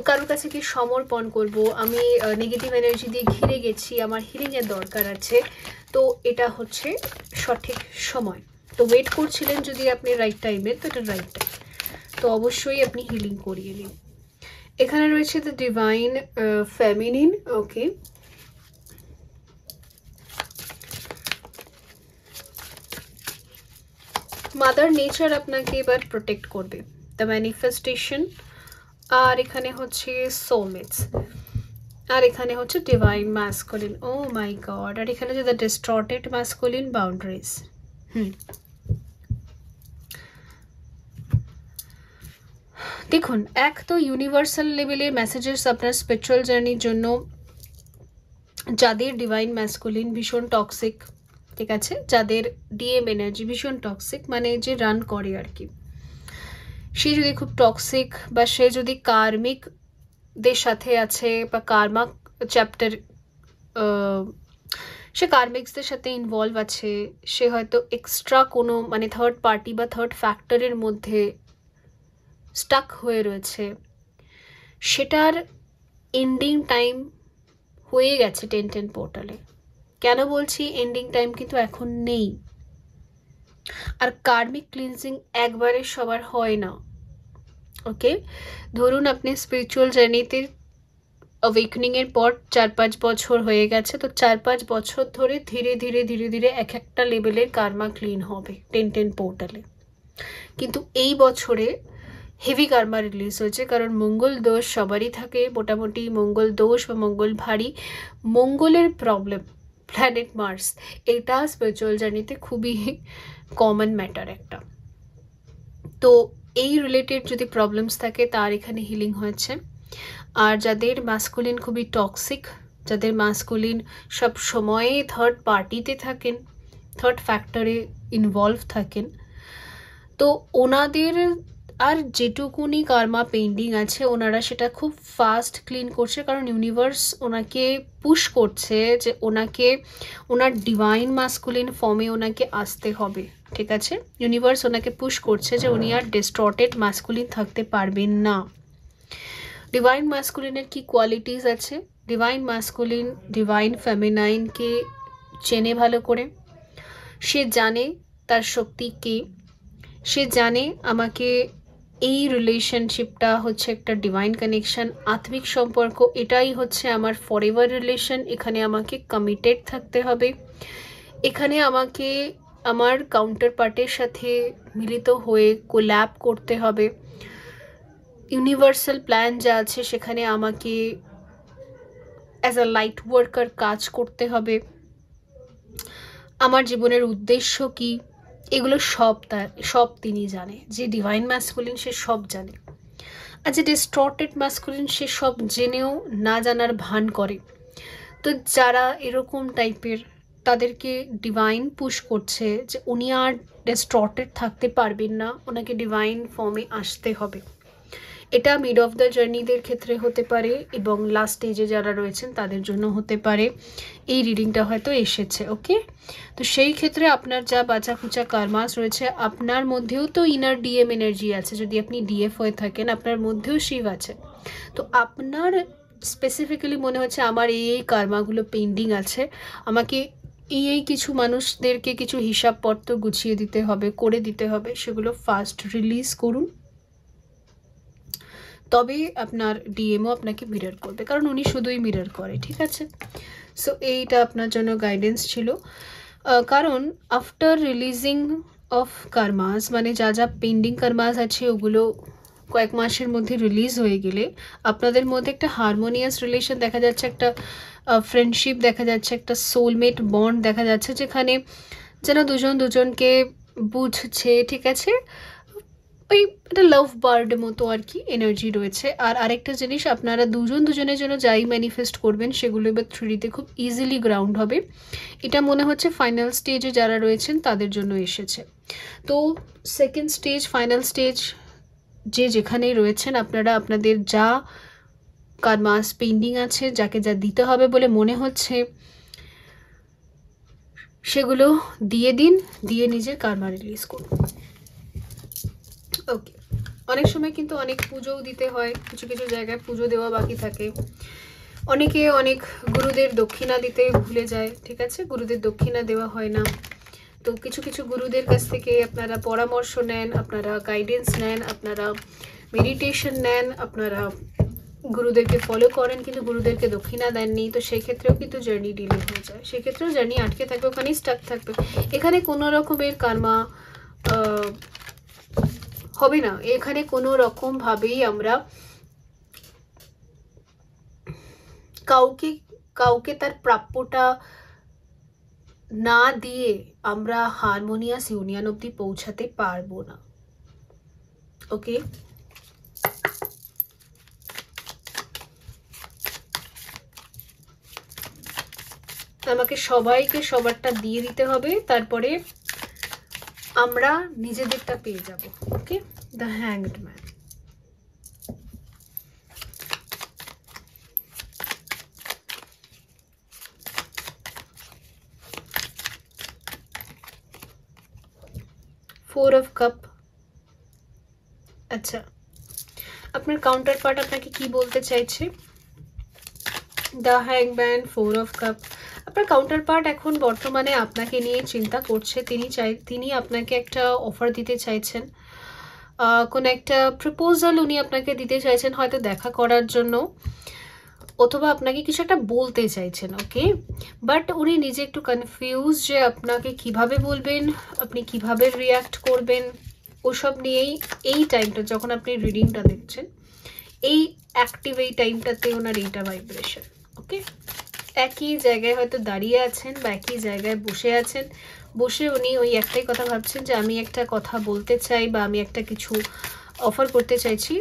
কারোর কাছে কি সমর্পণ করব, আমি নেগেটিভ এনার্জি দিয়ে ঘিরে গেছি, আমার হিলিংয়ের দরকার আছে, তো এটা হচ্ছে সঠিক সময়। তো ওয়েট করছিলেন যদি আপনি রাইট টাইমে, তো এটা রাইট টাইম, তো অবশ্যই আপনি হিলিং করিয়ে নিন। এখানে রয়েছে the divine feminine. Okay, mother nature আপনাকে এবার প্রোটেক্ট করবে, দ্য ম্যানিফেস্টেশন, আর এখানে হচ্ছে সোলমেটস, আর এখানে হচ্ছে ডিভাইন ম্যাসকুলিন। ও মাই গড, আর এখানে হচ্ছে দ্য ডিস্টর্টেড ম্যাসকুলিন বাউন্ডারিজ। দেখুন, এক তো ইউনিভার্সাল লেভেলের মেসেজেস আপনার স্পিরিচুয়াল জার্নির জন্য, যাদের ডিভাইন ম্যাসকুলিন ভীষণ টক্সিক, ঠিক আছে, যাদের ডিএম এনার্জি ভীষণ টক্সিক, মানে যে রান করে আর কি, সে যদি খুব টক্সিক, বা সে যদি কার্মিকদের সাথে আছে, বা কার্মা চ্যাপ্টার, সে কার্মিক্সদের সাথে ইনভলভ আছে, সে হয়তো এক্সট্রা কোনো মানে থার্ড পার্টি বা থার্ড ফ্যাক্টরের মধ্যে স্টাক হয়ে রয়েছে, সেটার এন্ডিং টাইম হয়ে গেছে 10-10 পোর্টালে। কেন বলছি এন্ডিং টাইম কিন্তু এখন নেই। আর কার্মিক ক্লিনজিং একবারে সবার হয় না। ওকে, ধরুন আপনি স্পিরিচুয়াল জার্নিতে অ্যাওয়েকনিং এর পর 4-5 বছর হয়ে গেছে, তো 4-5 বছর ধরে ধীরে ধীরে ধীরে ধীরে এক একটা লেভেলের কার্মা ক্লিন হবে 10-10 পোর্টালে। কিন্তু এই বছরে হেভি কার্মা রিলিজ হয়েছে, কারণ মঙ্গল দোষ সবারই থাকে মোটামুটি। মঙ্গল দোষ বা মঙ্গল ভারী, মঙ্গলের প্রবলেম, প্ল্যানেট মার্স, এটা স্পিরিচুয়াল জার্নিতে খুবই কমন ম্যাটার একটা। তো এই রিলেটেড যদি প্রবলেমস থাকে তার এখানে হিলিং হয়েছে। আর যাদের মাস্কুলিন খুবই টক্সিক, যাদের মাস্কুলিন সব সময়ে থার্ড পার্টিতে থাকেন, থার্ড ফ্যাক্টরে ইনভলভ থাকেন, তো ওনাদের আর যেটুকুনি কার্মা পেন্ডিং আছে ওনারা সেটা খুব ফাস্ট ক্লিন করছে, কারণ ইউনিভার্স ওনাকে পুশ করছে যে ওনাকে ওনার ডিভাইন মাস্কুলিন ফর্মে ওনাকে আসতে হবে। ঠিক আছে, ইউনিভার্স ওনাকে পুশ করছে যে উনি আর ডিস্টর্টেড মাস্কুলিন থাকতে পারবেন না। ডিভাইন মাস্কুলিনের কি কোয়ালিটিস আছে? ডিভাইন মাস্কুলিন ডিভাইন ফেমিনাইনকে চেনে ভালো করে, সে জানে তার শক্তি কি, সে জানে আমাকে এই রিলেশনশিপটা হচ্ছে একটা ডিভাইন কানেকশন, আত্মিক সম্পর্ক, এটাই হচ্ছে আমার ফরএভার রিলেশন, এখানে আমাকে কমিটেড থাকতে হবে, এখানে আমাকে আমার কাউন্টার পার্টের সাথে মিলিত হয়ে কোল্যাব করতে হবে, ইউনিভার্সাল প্ল্যান যা আছে সেখানে আমাকে অ্যাজ আ লাইট ওয়ার্কার কাজ করতে হবে, আমার জীবনের উদ্দেশ্য কি, এগুলো সব তিনি জানে। যে ডিভাইন ম্যাসকুলিন সে সব জানে। আর যে ডিস্টর্টেড ম্যাসকুলিন সে সব জেনেও না জানার ভান করে। তো যারা এরকম টাইপের, তাদেরকে ডিভাইন পুশ করছে যে উনি আর ডিস্টর্টেড থাকতে পারবেন না, ওনাকে ডিভাইন ফর্মে আসতে হবে। এটা মিড অফ দ্য জার্নিদের ক্ষেত্রে হতে পারে এবং লাস্ট স্টেজে যারা রয়েছেন তাদের জন্য হতে পারে। এই রিডিংটা হয়তো এসেছে। ওকে, তো সেই ক্ষেত্রে আপনার যা বাঁচা খুচা কার্মাস রয়েছে, আপনার মধ্যেও তো ইনার ডিএম এনার্জি আছে, যদি আপনি ডিএফ হয়ে থাকেন আপনার মধ্যেও শিব আছে। তো আপনার স্পেসিফিক্যালি মনে হচ্ছে আমার এই কার্মাগুলো পেন্ডিং আছে, আমাকে এই কিছু মানুষদেরকে কিছু হিসাবপত্র গুছিয়ে দিতে হবে, করে দিতে হবে, সেগুলো ফাস্ট রিলিজ করুন, তবে আপনার ডিএমও আপনাকে মিরর করবে, কারণ উনি শুধুই মিরর করে। ঠিক আছে, সো এইটা আপনার জন্য গাইডেন্স ছিল। কারণ আফটার রিলিজিং অফ কার্মাস, মানে যা যা পেন্ডিং কার্মাস আছে ওগুলো কয়েক মাসের মধ্যে রিলিজ হয়ে গেলে আপনাদের মধ্যে একটা হারমোনিয়াস রিলেশন দেখা যাচ্ছে, একটা ফ্রেন্ডশিপ দেখা যাচ্ছে, একটা সোলমেট বন্ড দেখা যাচ্ছে, যেখানে যেন দুজন দুজনকে বুঝছে। ঠিক আছে, ওই একটা লাভ বার্ড মতো আর কি এনার্জি রয়েছে। আর আরেকটা জিনিস, আপনারা দুজন দুজনের জন্য যাই ম্যানিফেস্ট করবেন সেগুলো এবার 3D খুব ইজিলি গ্রাউন্ড হবে। এটা মনে হচ্ছে ফাইনাল স্টেজে যারা রয়েছেন তাদের জন্য এসেছে। তো সেকেন্ড স্টেজ, ফাইনাল স্টেজ, যে যেখানেই রয়েছেন আপনারা আপনাদের যা কার্মাস পেন্ডিং আছে, যাকে যা দিতে হবে বলে মনে হচ্ছে সেগুলো দিয়ে দিন, দিয়ে নিজের কার্মা রিলিজ করুন। ওকে, অনেক সময় কিন্তু অনেক পুজোও দিতে হয়, কিছু কিছু জায়গায় পুজো দেওয়া বাকি থাকে, অনেকে অনেক গুরুদের দক্ষিণা দিতে ভুলে যায়। ঠিক আছে, গুরুদের দক্ষিণা দেওয়া হয় না। তো কিছু কিছু গুরুদের কাছ থেকে আপনারা পরামর্শ নেন, আপনারা গাইডেন্স নেন, আপনারা মেডিটেশন নেন, আপনারা গুরুদেরকে ফলো করেন, কিন্তু গুরুদেরকে দক্ষিণা দেননি, তো সেই ক্ষেত্রেও কিন্তু জার্নি ডিলে হয়ে যায়, সেক্ষেত্রেও জার্নি আটকে থাকবে, ওখানেই স্টাক থাকবে। এখানে কোনো রকমের কার্মা হবে না, এখানে কোনো রকম ভাবেই আমরা কাউকে তার প্রাপ্যটা না দিয়ে আমরা হারমোনিয়াস ইউনিয়ন অবধি পৌঁছাতে পারবো না। ওকে, আমাকে সবাইকে সবারটা দিয়ে দিতে হবে, তারপরে আমরা নিজেদেরটা পেয়ে যাব। Okay, the hanged man. Four of cup, अच्छा আপনার কাউন্টার পার্ট আপনাকে কি বলতে চাইছে? দ্য হ্যাংম্যান, 4 অফ কাপ। আপনার কাউন্টার পার্ট এখন বর্তমানে আপনাকে নিয়ে চিন্তা করছে। তিনি আপনাকে একটা অফার দিতে চাইছেন, কোনো একটা প্রপোজাল উনি আপনাকে দিতে চাইছেন, হয়তো দেখা করার জন্য, অথবা আপনাকে কিছু একটা বলতে চাইছেন। ওকে, বাট উনি নিজে একটু কনফিউজ যে আপনাকে কিভাবে বলবেন, আপনি কিভাবে রিয়াক্ট করবেন, ওসব নিয়েই এই টাইমটা যখন আপনি রিডিংটা দেখছেন, এই অ্যাক্টিভ এই টাইমটাতে ওনার এইটা ভাইব্রেশন। ওকে, একই জায়গায় হয়তো দাঁড়িয়ে আছেন বা একই জায়গায় বসে আছেন, বসে উনি ওই একটাই কথা ভাবছেন যে আমি একটা কথা বলতে চাই বা আমি একটা কিছু অফার করতে চাইছি,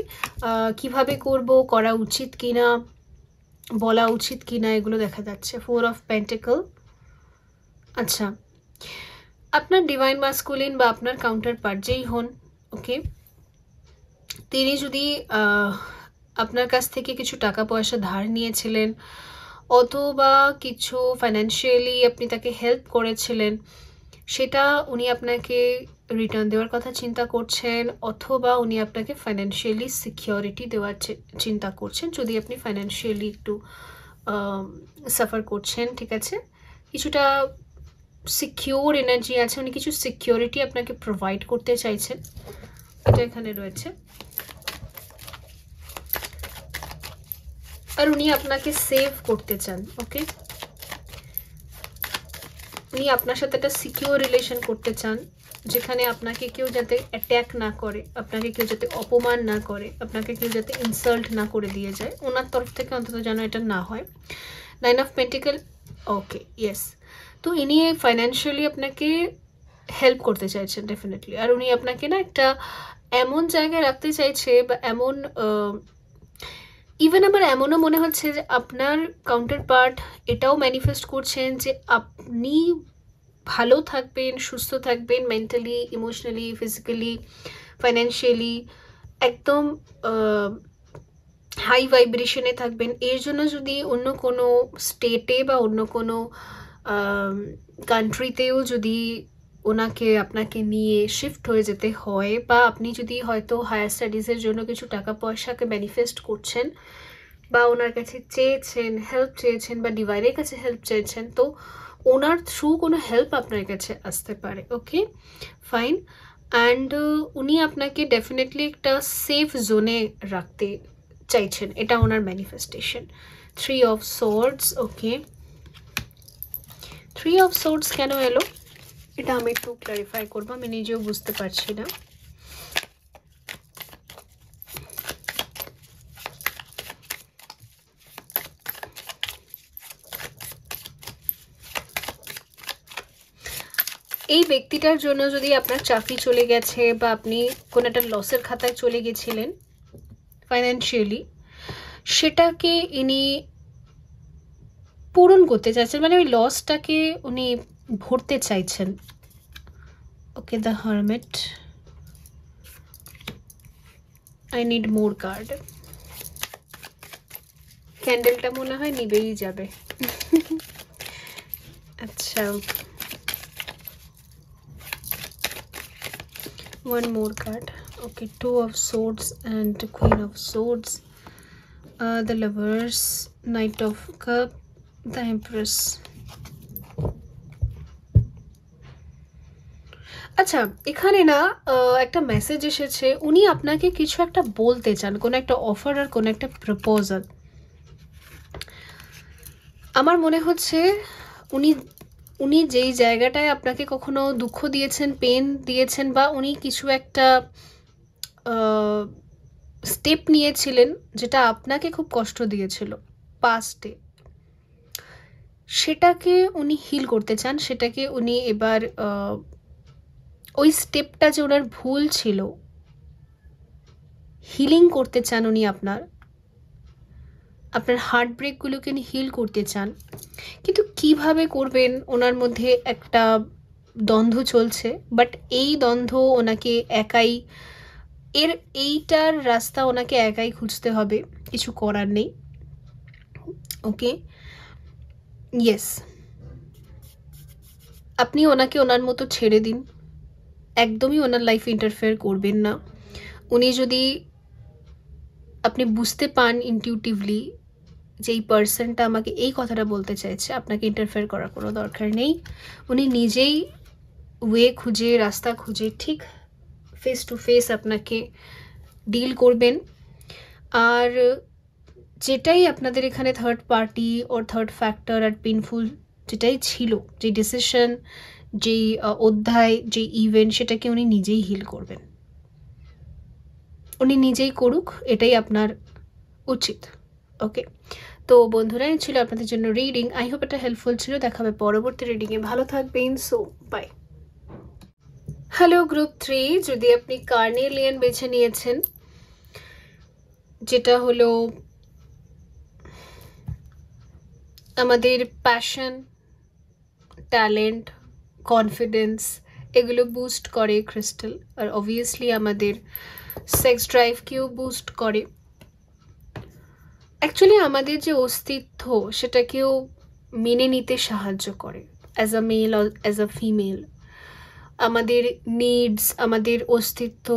কিভাবে করব, করা উচিত কিনা, বলা উচিত কিনা, এগুলো দেখা যাচ্ছে। 4 অফ পেন্টিকল। আচ্ছা, আপনার ডিভাইন মাস্কুলিন বা আপনার কাউন্টার পার্ট যেই হন, ওকে, তিনি যদি আপনার কাছ থেকে কিছু টাকা পয়সা ধার নিয়েছিলেন, অথবা কিছু ফাইন্যান্সিয়ালি আপনি তাকে হেল্প করেছিলেন, সেটা উনি আপনাকে রিটার্ন দেওয়ার কথা চিন্তা করছেন, অথবা উনি আপনাকে ফাইন্যান্সিয়ালি সিকিউরিটি দেওয়ার চিন্তা করছেন, যদি আপনি ফাইন্যান্সিয়ালি একটু সাফার করছেন। ঠিক আছে, কিছুটা সিকিউর এনার্জি আছে, উনি কিছু সিকিউরিটি আপনাকে প্রোভাইড করতে চাইছেন, এটা এখানে রয়েছে। আর উনি আপনাকে সেভ করতে চান। ওকে, উনি আপনার সাথে একটা সিকিউর রিলেশন করতে চান, যেখানে আপনাকে কেউ যাতে অ্যাট্যাক না করে, আপনাকে কেউ যাতে অপমান না করে, আপনাকে কেউ যাতে ইনসাল্ট না করে দিয়ে যায়, ওনার তরফ থেকে অন্তত যেন এটা না হয়। 9 অফ পেন্টিকল। Okay, yes. তো ইনি ফাইন্যান্সিয়ালি আপনাকে হেল্প করতে চাইছেন ডেফিনেটলি। আর উনি আপনাকে না একটা এমন জায়গায় রাখতে চাইছে, বা এমন ইভেন আমার এমনও মনে হচ্ছে যে আপনার কাউন্টার পার্ট এটাও ম্যানিফেস্ট করছেন যে আপনি ভালো থাকবেন, সুস্থ থাকবেন, মেন্টালি, ইমোশনালি, ফিজিক্যালি, ফাইন্যান্সিয়ালি, একদম হাই ভাইব্রেশনে থাকবেন। এর জন্য যদি অন্য কোনো স্টেটে বা অন্য কোনো কান্ট্রিতেও যদি ওনাকে আপনাকে নিয়ে শিফট হয়ে যেতে হয়, বা আপনি যদি হয়তো হায়ার স্টাডিজের জন্য কিছু টাকা পয়সাকে ম্যানিফেস্ট করছেন, বা ওনার কাছে চেয়েছেন, হেল্প চেয়েছেন, বা ডিভাইনের কাছে হেল্প চেয়েছেন, তো ওনার থ্রু কোনো হেল্প আপনার কাছে আসতে পারে। ওকে, ফাইন। অ্যান্ড উনি আপনাকে ডেফিনেটলি একটা সেফ জোনে রাখতে চাইছেন, এটা ওনার manifestation. 3 of swords. Okay, 3 of swords কেন এলো এটা আমি একটু ক্লারিফাই করবো, আমি নিজেও বুঝতে পারছি না। এই ব্যক্তিটার জন্য যদি আপনার চাকরি চলে গেছে, বা আপনি কোনো একটা লসের খাতায় চলে গেছিলেন ফাইন্যান্সিয়ালি, সেটাকে ইনি পূরণ করতে চাইছেন, মানে ওই লসটাকে উনি ভরতে চাইছেন। Okay, the hermit. I need more card. ক্যান্ডেলটা মনে হয় নিবেই যাবে। আচ্ছা, one more card. Okay, 2 of swords and Queen of swords, the lovers, Knight of cup, the Empress. আচ্ছা, এখানে না একটা মেসেজ এসেছে, উনি আপনাকে কিছু একটা বলতে চান, কোনো একটা অফার আর কোনো একটা প্রপোজাল। আমার মনে হচ্ছে উনি যেই জায়গাটায় আপনাকে কখনো দুঃখ দিয়েছেন, পেন দিয়েছেন, বা উনি কিছু একটা স্টেপ নিয়েছিলেন যেটা আপনাকে খুব কষ্ট দিয়েছিল পাস্টে, সেটাকে উনি হিল করতে চান, সেটাকে উনি এবার ওই স্টেপটা যে ওনার ভুল ছিল, হিলিং করতে চান উনি, আপনার হার্ট ব্রেকগুলোকে উনি হিল করতে চান। কিন্তু কিভাবে করবেন, ওনার মধ্যে একটা দ্বন্দ্ব চলছে, বাট এই দ্বন্দ্ব ওনাকে একাই, এইটার রাস্তা ওনাকে একাই খুঁজতে হবে, কিছু করার নেই। ওকে, ইয়েস, আপনি ওনাকে ওনার মতো ছেড়ে দিন, একদমই ওনার লাইফে ইন্টারফেয়ার করবেন না। উনি যদি আপনি বুঝতে পান ইনটিউটিভলি যে এই পার্সনটা আমাকে এই কথাটা বলতে চাইছে, আপনাকে ইন্টারফেয়ার করার কোনো দরকার নেই। উনি নিজেই ওয়ে খুঁজে, রাস্তা খুঁজে ঠিক ফেস টু ফেস আপনাকে ডিল করবেন। আর যেটাই আপনাদের এখানে থার্ড পার্টি ওর থার্ড ফ্যাক্টর আর পেনফুল যেটাই ছিল, যে ডিসিশন, যেই অধ্যায়, যে ইভেন্ট, সেটাকে উনি নিজেই হিল করবেন। উনি নিজেই করুক, এটাই আপনার উচিত। ওকে, তো বন্ধুরা, এই ছিল আপনাদের জন্য রিডিং। আই হোপ এটা হেল্পফুল ছিল। দেখা হবে পরবর্তী রিডিংয়ে। ভালো থাকবেন। So by. হ্যালো গ্রুপ 3, যদি আপনি কার্নেলিয়ান বেছে নিয়েছেন, যেটা হলো আমাদের প্যাশন, ট্যালেন্ট, কনফিডেন্স, এগুলো বুস্ট করে ক্রিস্টাল। আর অবভিয়াসলি আমাদের সেক্স ড্রাইভকেও বুস্ট করে। অ্যাকচুয়ালি আমাদের যে অস্তিত্ব, সেটাকেও মেনে নিতে সাহায্য করে as a male or as a female. আমাদের নিডস, আমাদের অস্তিত্ব,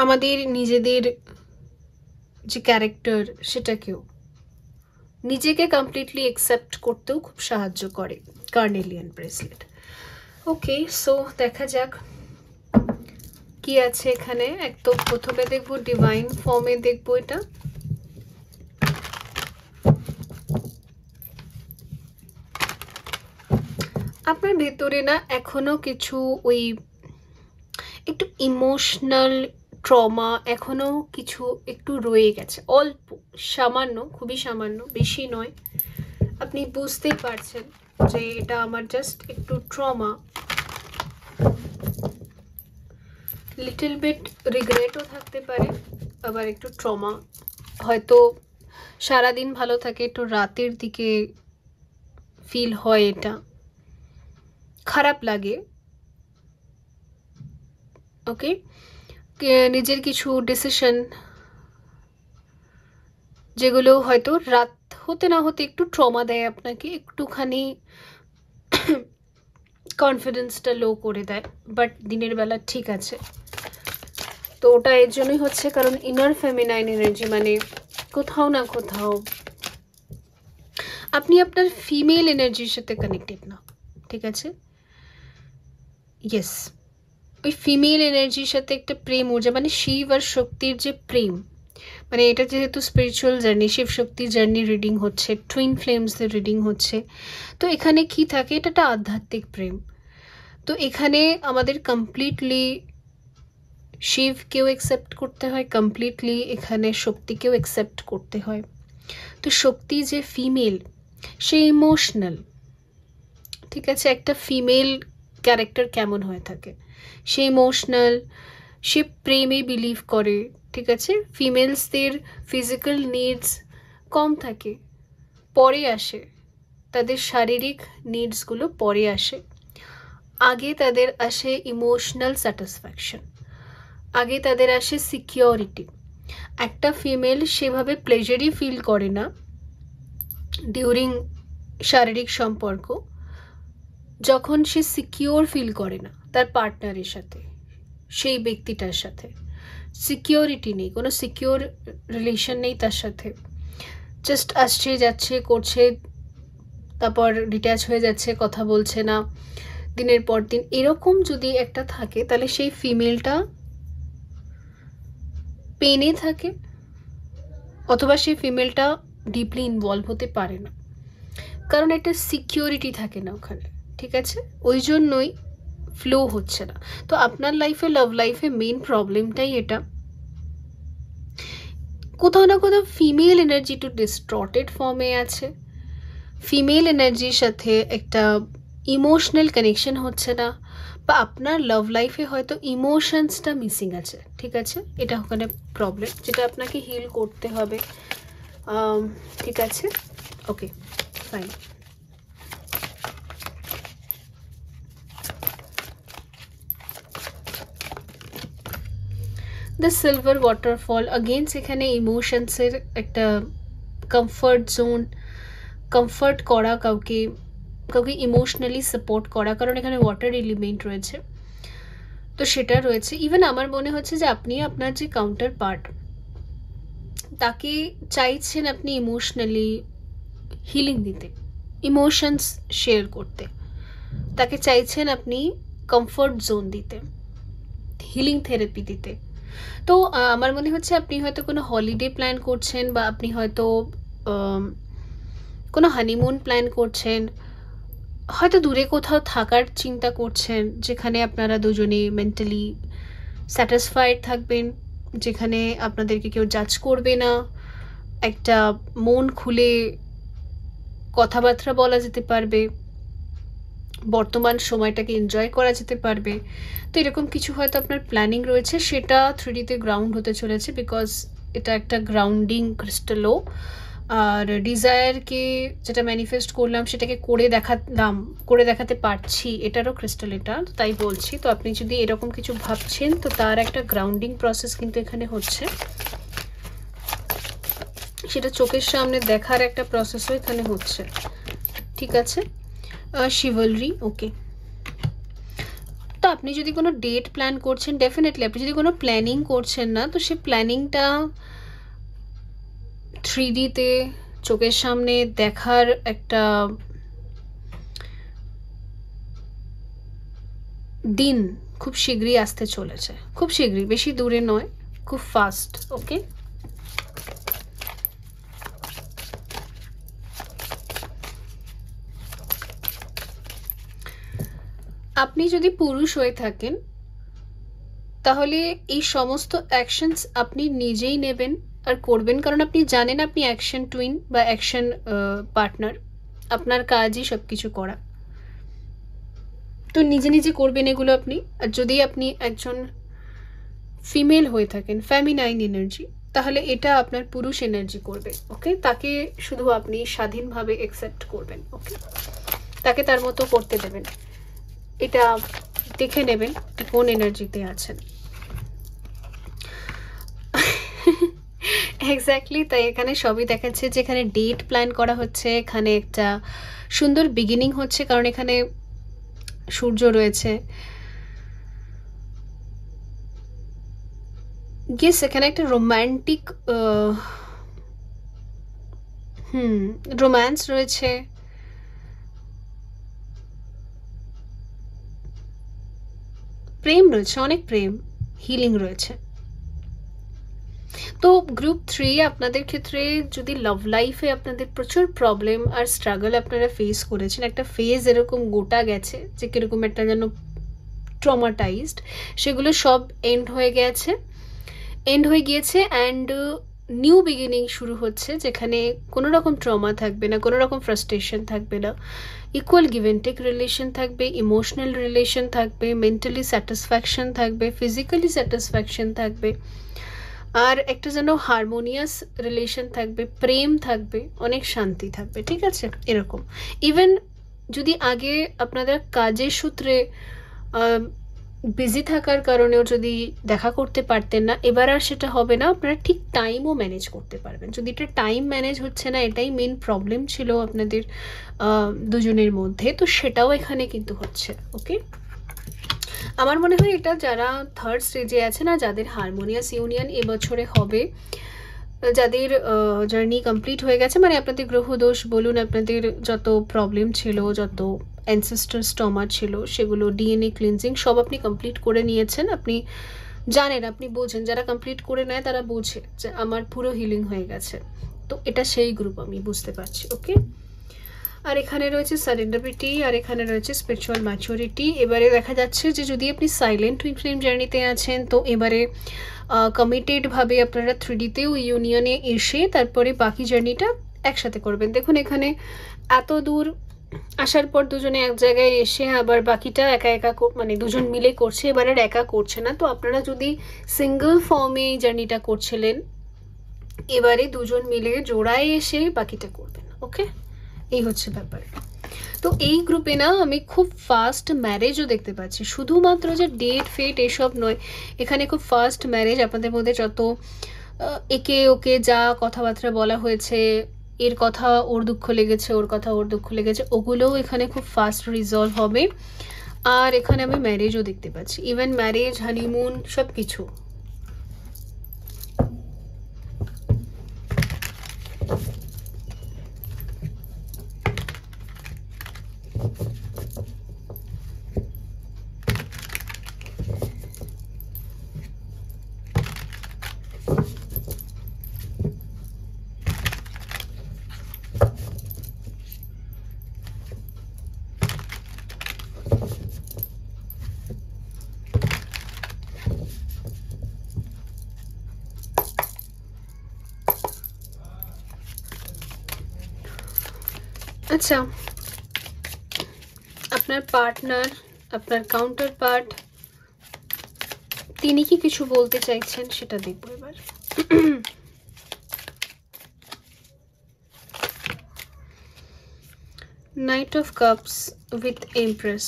আমাদের নিজেদের যে ক্যারেক্টার, সেটাকেও নিজেকে কমপ্লিটলি অ্যাকসেপ্ট করতেও খুব সাহায্য করে কার্নেলিয়ান ব্রেসলেট। ওকে, সো দেখা যাক কি আছে এখানে। একদম প্রথমে দেখবো ডিভাইন ফর্মে, দেখবো এটা। আপনার ভেতরে না এখনো কিছু ওই একটু ইমোশনাল ট্রমা এখনো কিছু একটু রয়ে গেছে, অল্প, সামান্য, খুবই সামান্য, বেশি নয়। আপনি বুঝতেই পারছেন যে এটা আমার জাস্ট একটু ট্রমা, লিটল বিট রিগ্রেটও থাকতে পারে, আবার একটু ট্রমা। হয়তো সারাদিন ভালো থাকে, একটু রাতের দিকে ফিল হয়, এটা খারাপ লাগে। ওকে, নিজের কিছু ডিসিশন যেগুলো হয়তো রাত হতে না হতে একটু ট্রমা দেয় আপনাকে, একটুখানি কনফিডেন্সটা লো করে দেয়, বাট দিনের বেলা ঠিক আছে। তো ওটা এর জন্যই হচ্ছে কারণ ইনার ফেমিনাইন এনার্জি, মানে কোথাও না কোথাও আপনি আপনার ফিমেল এনার্জির সাথে কানেক্টেড না, ঠিক আছে? ইয়েস, ওই ফিমেল এনার্জির সাথে একটা প্রেম ঊর্জা, মানে শিব আর শক্তির যে প্রেম, মানে এটা যেহেতু স্পিরিচুয়াল জার্নি, শিব শক্তির জার্নি রিডিং হচ্ছে, টুইন ফ্লেমসদের রিডিং হচ্ছে, তো এখানে কি থাকে, এটা একটা আধ্যাত্মিক প্রেম। তো এখানে আমাদের কমপ্লিটলি শিবকেও অ্যাকসেপ্ট করতে হয়, কমপ্লিটলি এখানে শক্তিকেও অ্যাকসেপ্ট করতে হয়। তো শক্তি যে ফিমেল, সে ইমোশনাল, ঠিক আছে? একটা ফিমেল ক্যারেক্টার কেমন হয়ে থাকে, সে ইমোশনাল, সে প্রেমে বিলিভ করে, ঠিক আছে? ফিমেলসদের ফিজিক্যাল নিডস কম থাকে, পরে আসে, তাদের শারীরিক নিডসগুলো পরে আসে। আগে তাদের আসে ইমোশনাল স্যাটিসফ্যাকশন, আগে তাদের আসে সিকিউরিটি। একটা ফিমেল সেভাবে প্লেজারই ফিল করে না ডিউরিং শারীরিক সম্পর্ক যখন সে সিকিউর ফিল করে না তার পার্টনারের সাথে, সেই ব্যক্তিটার সাথে সিকিউরিটি নেই, কোনো সিকিউর রিলেশন নেই তার সাথে, জাস্ট আসছে যাচ্ছে করছে, তারপর ডিট্যাচ হয়ে যাচ্ছে, কথা বলছে না দিনের পর দিন, এরকম যদি একটা থাকে, তাহলে সেই ফিমেলটা পেনে থাকে, অথবা সেই ফিমেলটা ডিপলি ইনভলভ হতে পারে না, কারণ একটা সিকিউরিটি থাকে না ওখানে, ঠিক আছে? ওই জন্যই ফ্লো হচ্ছে না। তো আপনার লাইফে, লাভ লাইফে মেন প্রবলেমটাই এটা, কোথাও না কোথাও ফিমেল এনার্জি একটু ডিস্টর্টেড ফর্মে আছে, ফিমেল এনার্জির সাথে একটা ইমোশনাল কানেকশন হচ্ছে না, বা আপনার লাভ লাইফে হয়তো ইমোশনসটা মিসিং আছে, ঠিক আছে? এটা ওখানে প্রবলেম, যেটা আপনাকে হিল করতে হবে, ঠিক আছে? Okay, fine. The silver waterfall, again সেখানে ইমোশনসের একটা কমফর্ট জোন, কমফর্ট করা, কাউকে ইমোশনালি সাপোর্ট করা, কারণ এখানে ওয়াটার এলিমেন্ট রয়েছে। তো তো সেটা রয়েছে। ইভেন আমার মনে হচ্ছে যে আপনি আপনার যে কাউন্টার পার্ট তাকে চাইছেন আপনি ইমোশনালি হিলিং দিতে, ইমোশনস শেয়ার করতে, তাকে চাইছেন আপনি কমফর্ট জোন দিতে, হিলিং থেরাপি দিতে। তো আমার মনে হচ্ছে আপনি হয়তো কোনো হলিডে প্ল্যান করছেন, বা আপনি হয়তো কোনো হানিমুন প্ল্যান করছেন, হয়তো দূরে কোথাও থাকার চিন্তা করছেন, যেখানে আপনারা দুজনে মেন্টালি স্যাটিসফাইড থাকবেন, যেখানে আপনাদেরকে কেউ জাজ করবে না, একটা মন খুলে কথাবার্তা বলা যেতে পারবে, বর্তমান সময়টাকে এনজয় করা যেতে পারবে। তো এরকম কিছু হয়তো আপনার প্ল্যানিং রয়েছে, সেটা 3Dতে গ্রাউন্ড হতে চলেছে, বিকজ এটা একটা গ্রাউন্ডিং ক্রিস্টালও। আর ডিজায়ারকে যেটা ম্যানিফেস্ট করলাম সেটাকে করে দেখাতে পারছি, এটারও ক্রিস্টাল এটা, তাই বলছি। তো আপনি যদি এরকম কিছু ভাবছেন তো তার একটা গ্রাউন্ডিং প্রসেস কিন্তু এখানে হচ্ছে, সেটা চোখের সামনে দেখার একটা প্রসেসও এখানে হচ্ছে, ঠিক আছে। শিভলরি, ওকে। তো আপনি যদি কোনো ডেট প্ল্যান করছেন, ডেফিনেটলি আপনি যদি কোনো প্ল্যানিং করছেন না, তো সেই প্ল্যানিংটা 3Dতে চোখের সামনে দেখার একটা দিন খুব শীঘ্রই আসতে চলেছে, খুব শীঘ্রই, বেশি দূরে নয়, খুব ফাস্ট, ওকে। আপনি যদি পুরুষ হয়ে থাকেন তাহলে এই সমস্ত অ্যাকশনস আপনি নিজেই নেবেন আর করবেন, কারণ আপনি জানেন আপনি অ্যাকশন টুইন বা অ্যাকশন পার্টনার, আপনার কাজই সব কিছু করা, তো নিজে নিজে করবেন এগুলো আপনি। আর যদি আপনি একজন ফিমেল হয়ে থাকেন, ফেমিনাইন এনার্জি, তাহলে এটা আপনার পুরুষ এনার্জি করবে, ওকে। তাকে শুধু আপনি স্বাধীনভাবে অ্যাকসেপ্ট করবেন, ওকে, তাকে তার মতো করতে দেবেন, এটা দেখে নেবেন কোন এনার্জিতে আছেন। এক্স্যাক্টলি, তাই এখানে সবই দেখাচ্ছে, যেখানে ডেট প্ল্যান করা হচ্ছে, এখানে একটা সুন্দর বিগিনিং হচ্ছে, কারণ এখানে সূর্য রয়েছে। গেস এখানে একটা রোম্যান্টিক রোম্যান্স রয়েছে, প্রেম রয়েছে, অনেক প্রেম, হিলিং রয়েছে। তো গ্রুপ 3 আপনাদের ক্ষেত্রে যদি লাভ লাইফে আপনাদের প্রচুর প্রবলেম আর স্ট্রাগল আপনারা ফেস করেছেন, একটা ফেজ এরকম গোটা গেছে যে কিরকম একটা যেন ট্রমাটাইজড, সেগুলো সব এন্ড হয়ে গিয়েছে অ্যান্ড নিউ বিগিনিং শুরু হচ্ছে, যেখানে কোনো রকম ট্রমা থাকবে না, কোনো রকম ফ্রাস্ট্রেশন থাকবে না, equal give and take relation থাকবে, ইমোশনাল রিলেশন থাকবে, মেন্টালি স্যাটিসফ্যাকশন থাকবে, ফিজিক্যালি স্যাটিসফ্যাকশন থাকবে, আর একটা যেন হারমোনিয়াস রিলেশন থাকবে, প্রেম থাকবে, অনেক শান্তি থাকবে, ঠিক আছে। এরকম ইভেন যদি আগে আপনাদের কাজের সূত্রে বিজি থাকার কারণেও যদি দেখা করতে পারতেন না, এবার আর সেটা হবে না, আপনারা ঠিক টাইমও ম্যানেজ করতে পারবেন। যদি এটা টাইম ম্যানেজ হচ্ছে না, এটাই মেন প্রবলেম ছিল আপনাদের দুজনের মধ্যে, তো সেটাও এখানে কিন্তু হচ্ছে, ওকে। আমার মনে হয় এটা যারা থার্ড স্টেজে আছে না, যাদের হারমোনিয়াস ইউনিয়ন এবছরে হবে, যাদের জার্নি কমপ্লিট হয়ে গেছে, মানে আপনাদের গ্রহদোষ বলুন, আপনাদের যত প্রবলেম ছিল, যত অ্যানসেস্টার স্টমা ছিল, সেগুলো ডিএনএ ক্লিনজিং সব আপনি কমপ্লিট করে নিয়েছেন, আপনি জানেন, আপনি বোঝেন, যারা কমপ্লিট করে নেয় তারা বোঝে যে আমার পুরো হিলিং হয়ে গেছে, তো এটা সেই গ্রুপ, আমি বুঝতে পারছি, ওকে। আর এখানে রয়েছে সারেন্ডারিটি, আর এখানে রয়েছে স্পিরিচুয়াল ম্যাচুরিটি। এবারে দেখা যাচ্ছে যে যদি আপনি সাইলেন্ট টুইন ফ্লেম জার্নিতে আছেন, তো এবারে কমিটেডভাবে আপনারা 3Dতেও ইউনিয়নে এসে তারপরে বাকি জার্নিটা একসাথে করবেন। দেখুন এখানে এত দূর আসার পর দুজনে এক জায়গায় এসে আবার বাকিটা একা একা মানে দুজন মিলে করছে, এবার আর একা করছে না। তো আপনারা যদি সিঙ্গল ফর্মে এই জার্নিটা করছিলেন, এবারে দুজন মিলে জোড়ায় এসে বাকিটা করবেন, ওকে। এই হচ্ছে ব্যাপার। তো এই গ্রুপে না আমি খুব ফাস্ট ম্যারেজও দেখতে পাচ্ছি, শুধুমাত্র যে ডেট ফেট এসব নয়, এখানে খুব ফাস্ট ম্যারেজ। আপনাদের মধ্যে যত একে ওকে যা কথাবার্তা বলা হয়েছে, এর কথা ওর দুঃখ লেগেছে, ওর কথা ওর দুঃখ লেগেছে, ওগুলোও এখানে খুব ফাস্ট রিজলভ হবে। আর এখানে আমি ম্যারেজও দেখতে পাচ্ছি, ইভেন ম্যারেজ, হানিমুন সব কিছু। আচ্ছা, আপনার পার্টনার, আপনার কাউন্টার পার্ট, তিনি কি কিছু বলতে চাইছেন সেটা দেখবো এবার। Knight of cups with empress.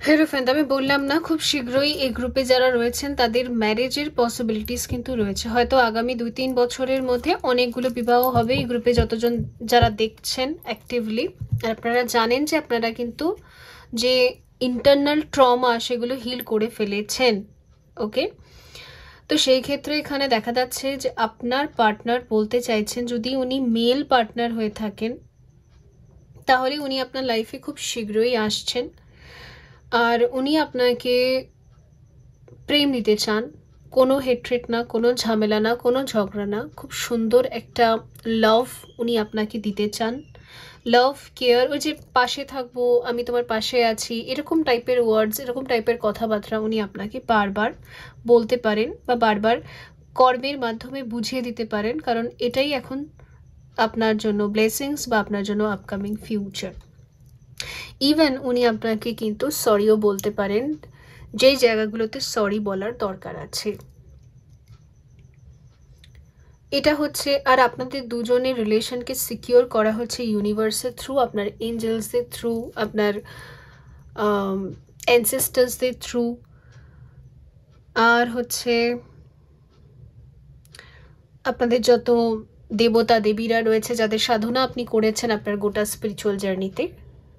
Hierophant, আমি বললাম না খুব শীঘ্রই এই গ্রুপে যারা রয়েছেন তাদের ম্যারেজের পসিবিলিটিস কিন্তু রয়েছে। হয়তো আগামী 2-3 বছরের মধ্যে অনেকগুলো বিবাহ হবে এই গ্রুপে যতজন যারা দেখছেন অ্যাক্টিভলি। আর আপনারা জানেন যে আপনারা কিন্তু যে ইন্টারনাল ট্রমা সেগুলো হিল করে ফেলেছেন। ওকে, তো সেই ক্ষেত্রে এখানে দেখা যাচ্ছে যে আপনার পার্টনার বলতে চাইছেন, যদি উনি মেল পার্টনার হয়ে থাকেন তাহলে উনি আপনার লাইফে খুব শীঘ্রই আসছেন আর উনি আপনাকে প্রেম দিতে চান। কোনো হেট্রেট না, কোনো ঝামেলা না, কোনো ঝগড়া না, খুব সুন্দর একটা লাভ উনি আপনাকে দিতে চান। লাভ, কেয়ার, ওই যে পাশে থাকবো, আমি তোমার পাশে আছি, এরকম টাইপের ওয়ার্ডস, এরকম টাইপের কথাবার্তা উনি আপনাকে বারবার বলতে পারেন বা বারবার কর্মের মাধ্যমে বুঝিয়ে দিতে পারেন, কারণ এটাই এখন আপনার জন্য ব্লেসিংস বা আপনার জন্য আপকামিং ফিউচার। ইভেন উনি আপনাকে কিন্তু সরিও বলতে পারেন, যেই জায়গাগুলোতে সরি বলার দরকার আছে। এটা হচ্ছে, আর আপনাদের দুজনের রিলেশনকে সিকিউর করা হচ্ছে ইউনিভার্সের থ্রু, আপনার এঞ্জেলসের থ্রু, আপনার অ্যানসেস্টার্সদের থ্রু। আর হচ্ছে আপনাদের যত দেবতা দেবীরা রয়েছে, যাদের সাধনা আপনি করেছেন আপনার গোটা স্পিরিচুয়াল জার্নিতে,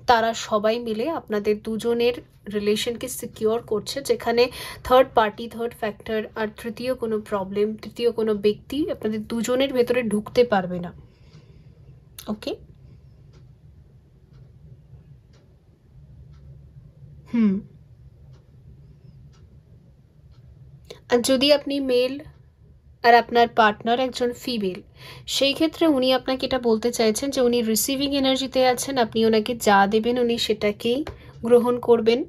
তারা সবাই মিলে আপনাদের দুজনের রিলেশনকে সিকিউর করছে, যেখানে থার্ড পার্টি, থার্ড ফ্যাক্টর আর তৃতীয় কোনো প্রবলেম, তৃতীয় কোনো ব্যক্তি আপনাদের দুজনের ভেতরে ঢুকতে পারবে না। ওকে, আর যদি আপনি মেল আর আপনার পার্টনার একজন ফিমেল, সেই ক্ষেত্রে উনি আপনাকে এটা বলতে চাইছেন যে উনি রিসিভিং এনার্জিতে আছেন, আপনি ওনাকে যা দেবেন উনি সেটাকেই গ্রহণ করবেন।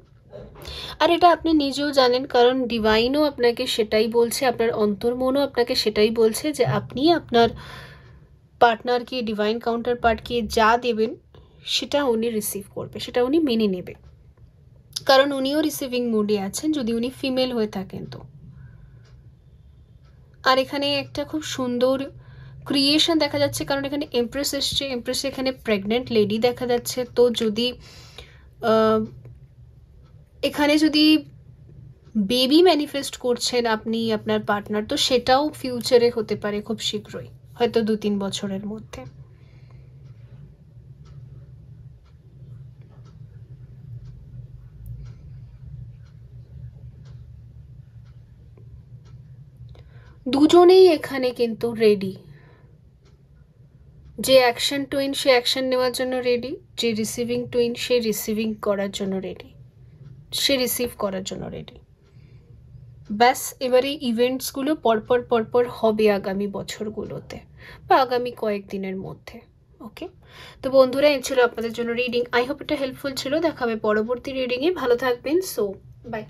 আর এটা আপনি নিজেও জানেন, কারণ ডিভাইনও আপনাকে সেটাই বলছে, আপনার অন্তর্মনও আপনাকে সেটাই বলছে যে আপনি আপনার পার্টনারকে, ডিভাইন কাউন্টার পার্টকে যা দেবেন সেটা উনি রিসিভ করবে, সেটা উনি মেনে নেবে, কারণ উনিও রিসিভিং মুডে আছেন যদি উনি ফিমেল হয়ে থাকেন তো। আর এখানে একটা খুব সুন্দর ক্রিয়েশন দেখা যাচ্ছে, কারণ এখানে এমপ্রেস এসছে, এমপ্রেস এখানে প্রেগনেন্ট লেডি দেখা যাচ্ছে। তো যদি এখানে যদি বেবি ম্যানিফেস্ট করছেন আপনি আপনার পার্টনার, তো সেটাও ফিউচারে হতে পারে খুব শীঘ্রই, হয়তো 2-3 বছরের মধ্যে। দুজনেই এখানে কিন্তু রেডি, যে অ্যাকশন টুইন সে অ্যাকশন নেওয়ার জন্য রেডি, যে রিসিভিং টুইন সে রিসিভিং করার জন্য রেডি, সে রিসিভ করার জন্য রেডি। ব্যাস, এবারে ইভেন্টসগুলো পরপর পরপর হবে আগামী বছরগুলোতে বা আগামী কয়েকদিনের মধ্যে। ওকে, তো বন্ধুরা, এই ছিল আপনাদের জন্য রিডিং। আই হোপ এটা হেল্পফুল ছিল। দেখা হবে পরবর্তী রিডিংয়ে। ভালো থাকবেন। So by.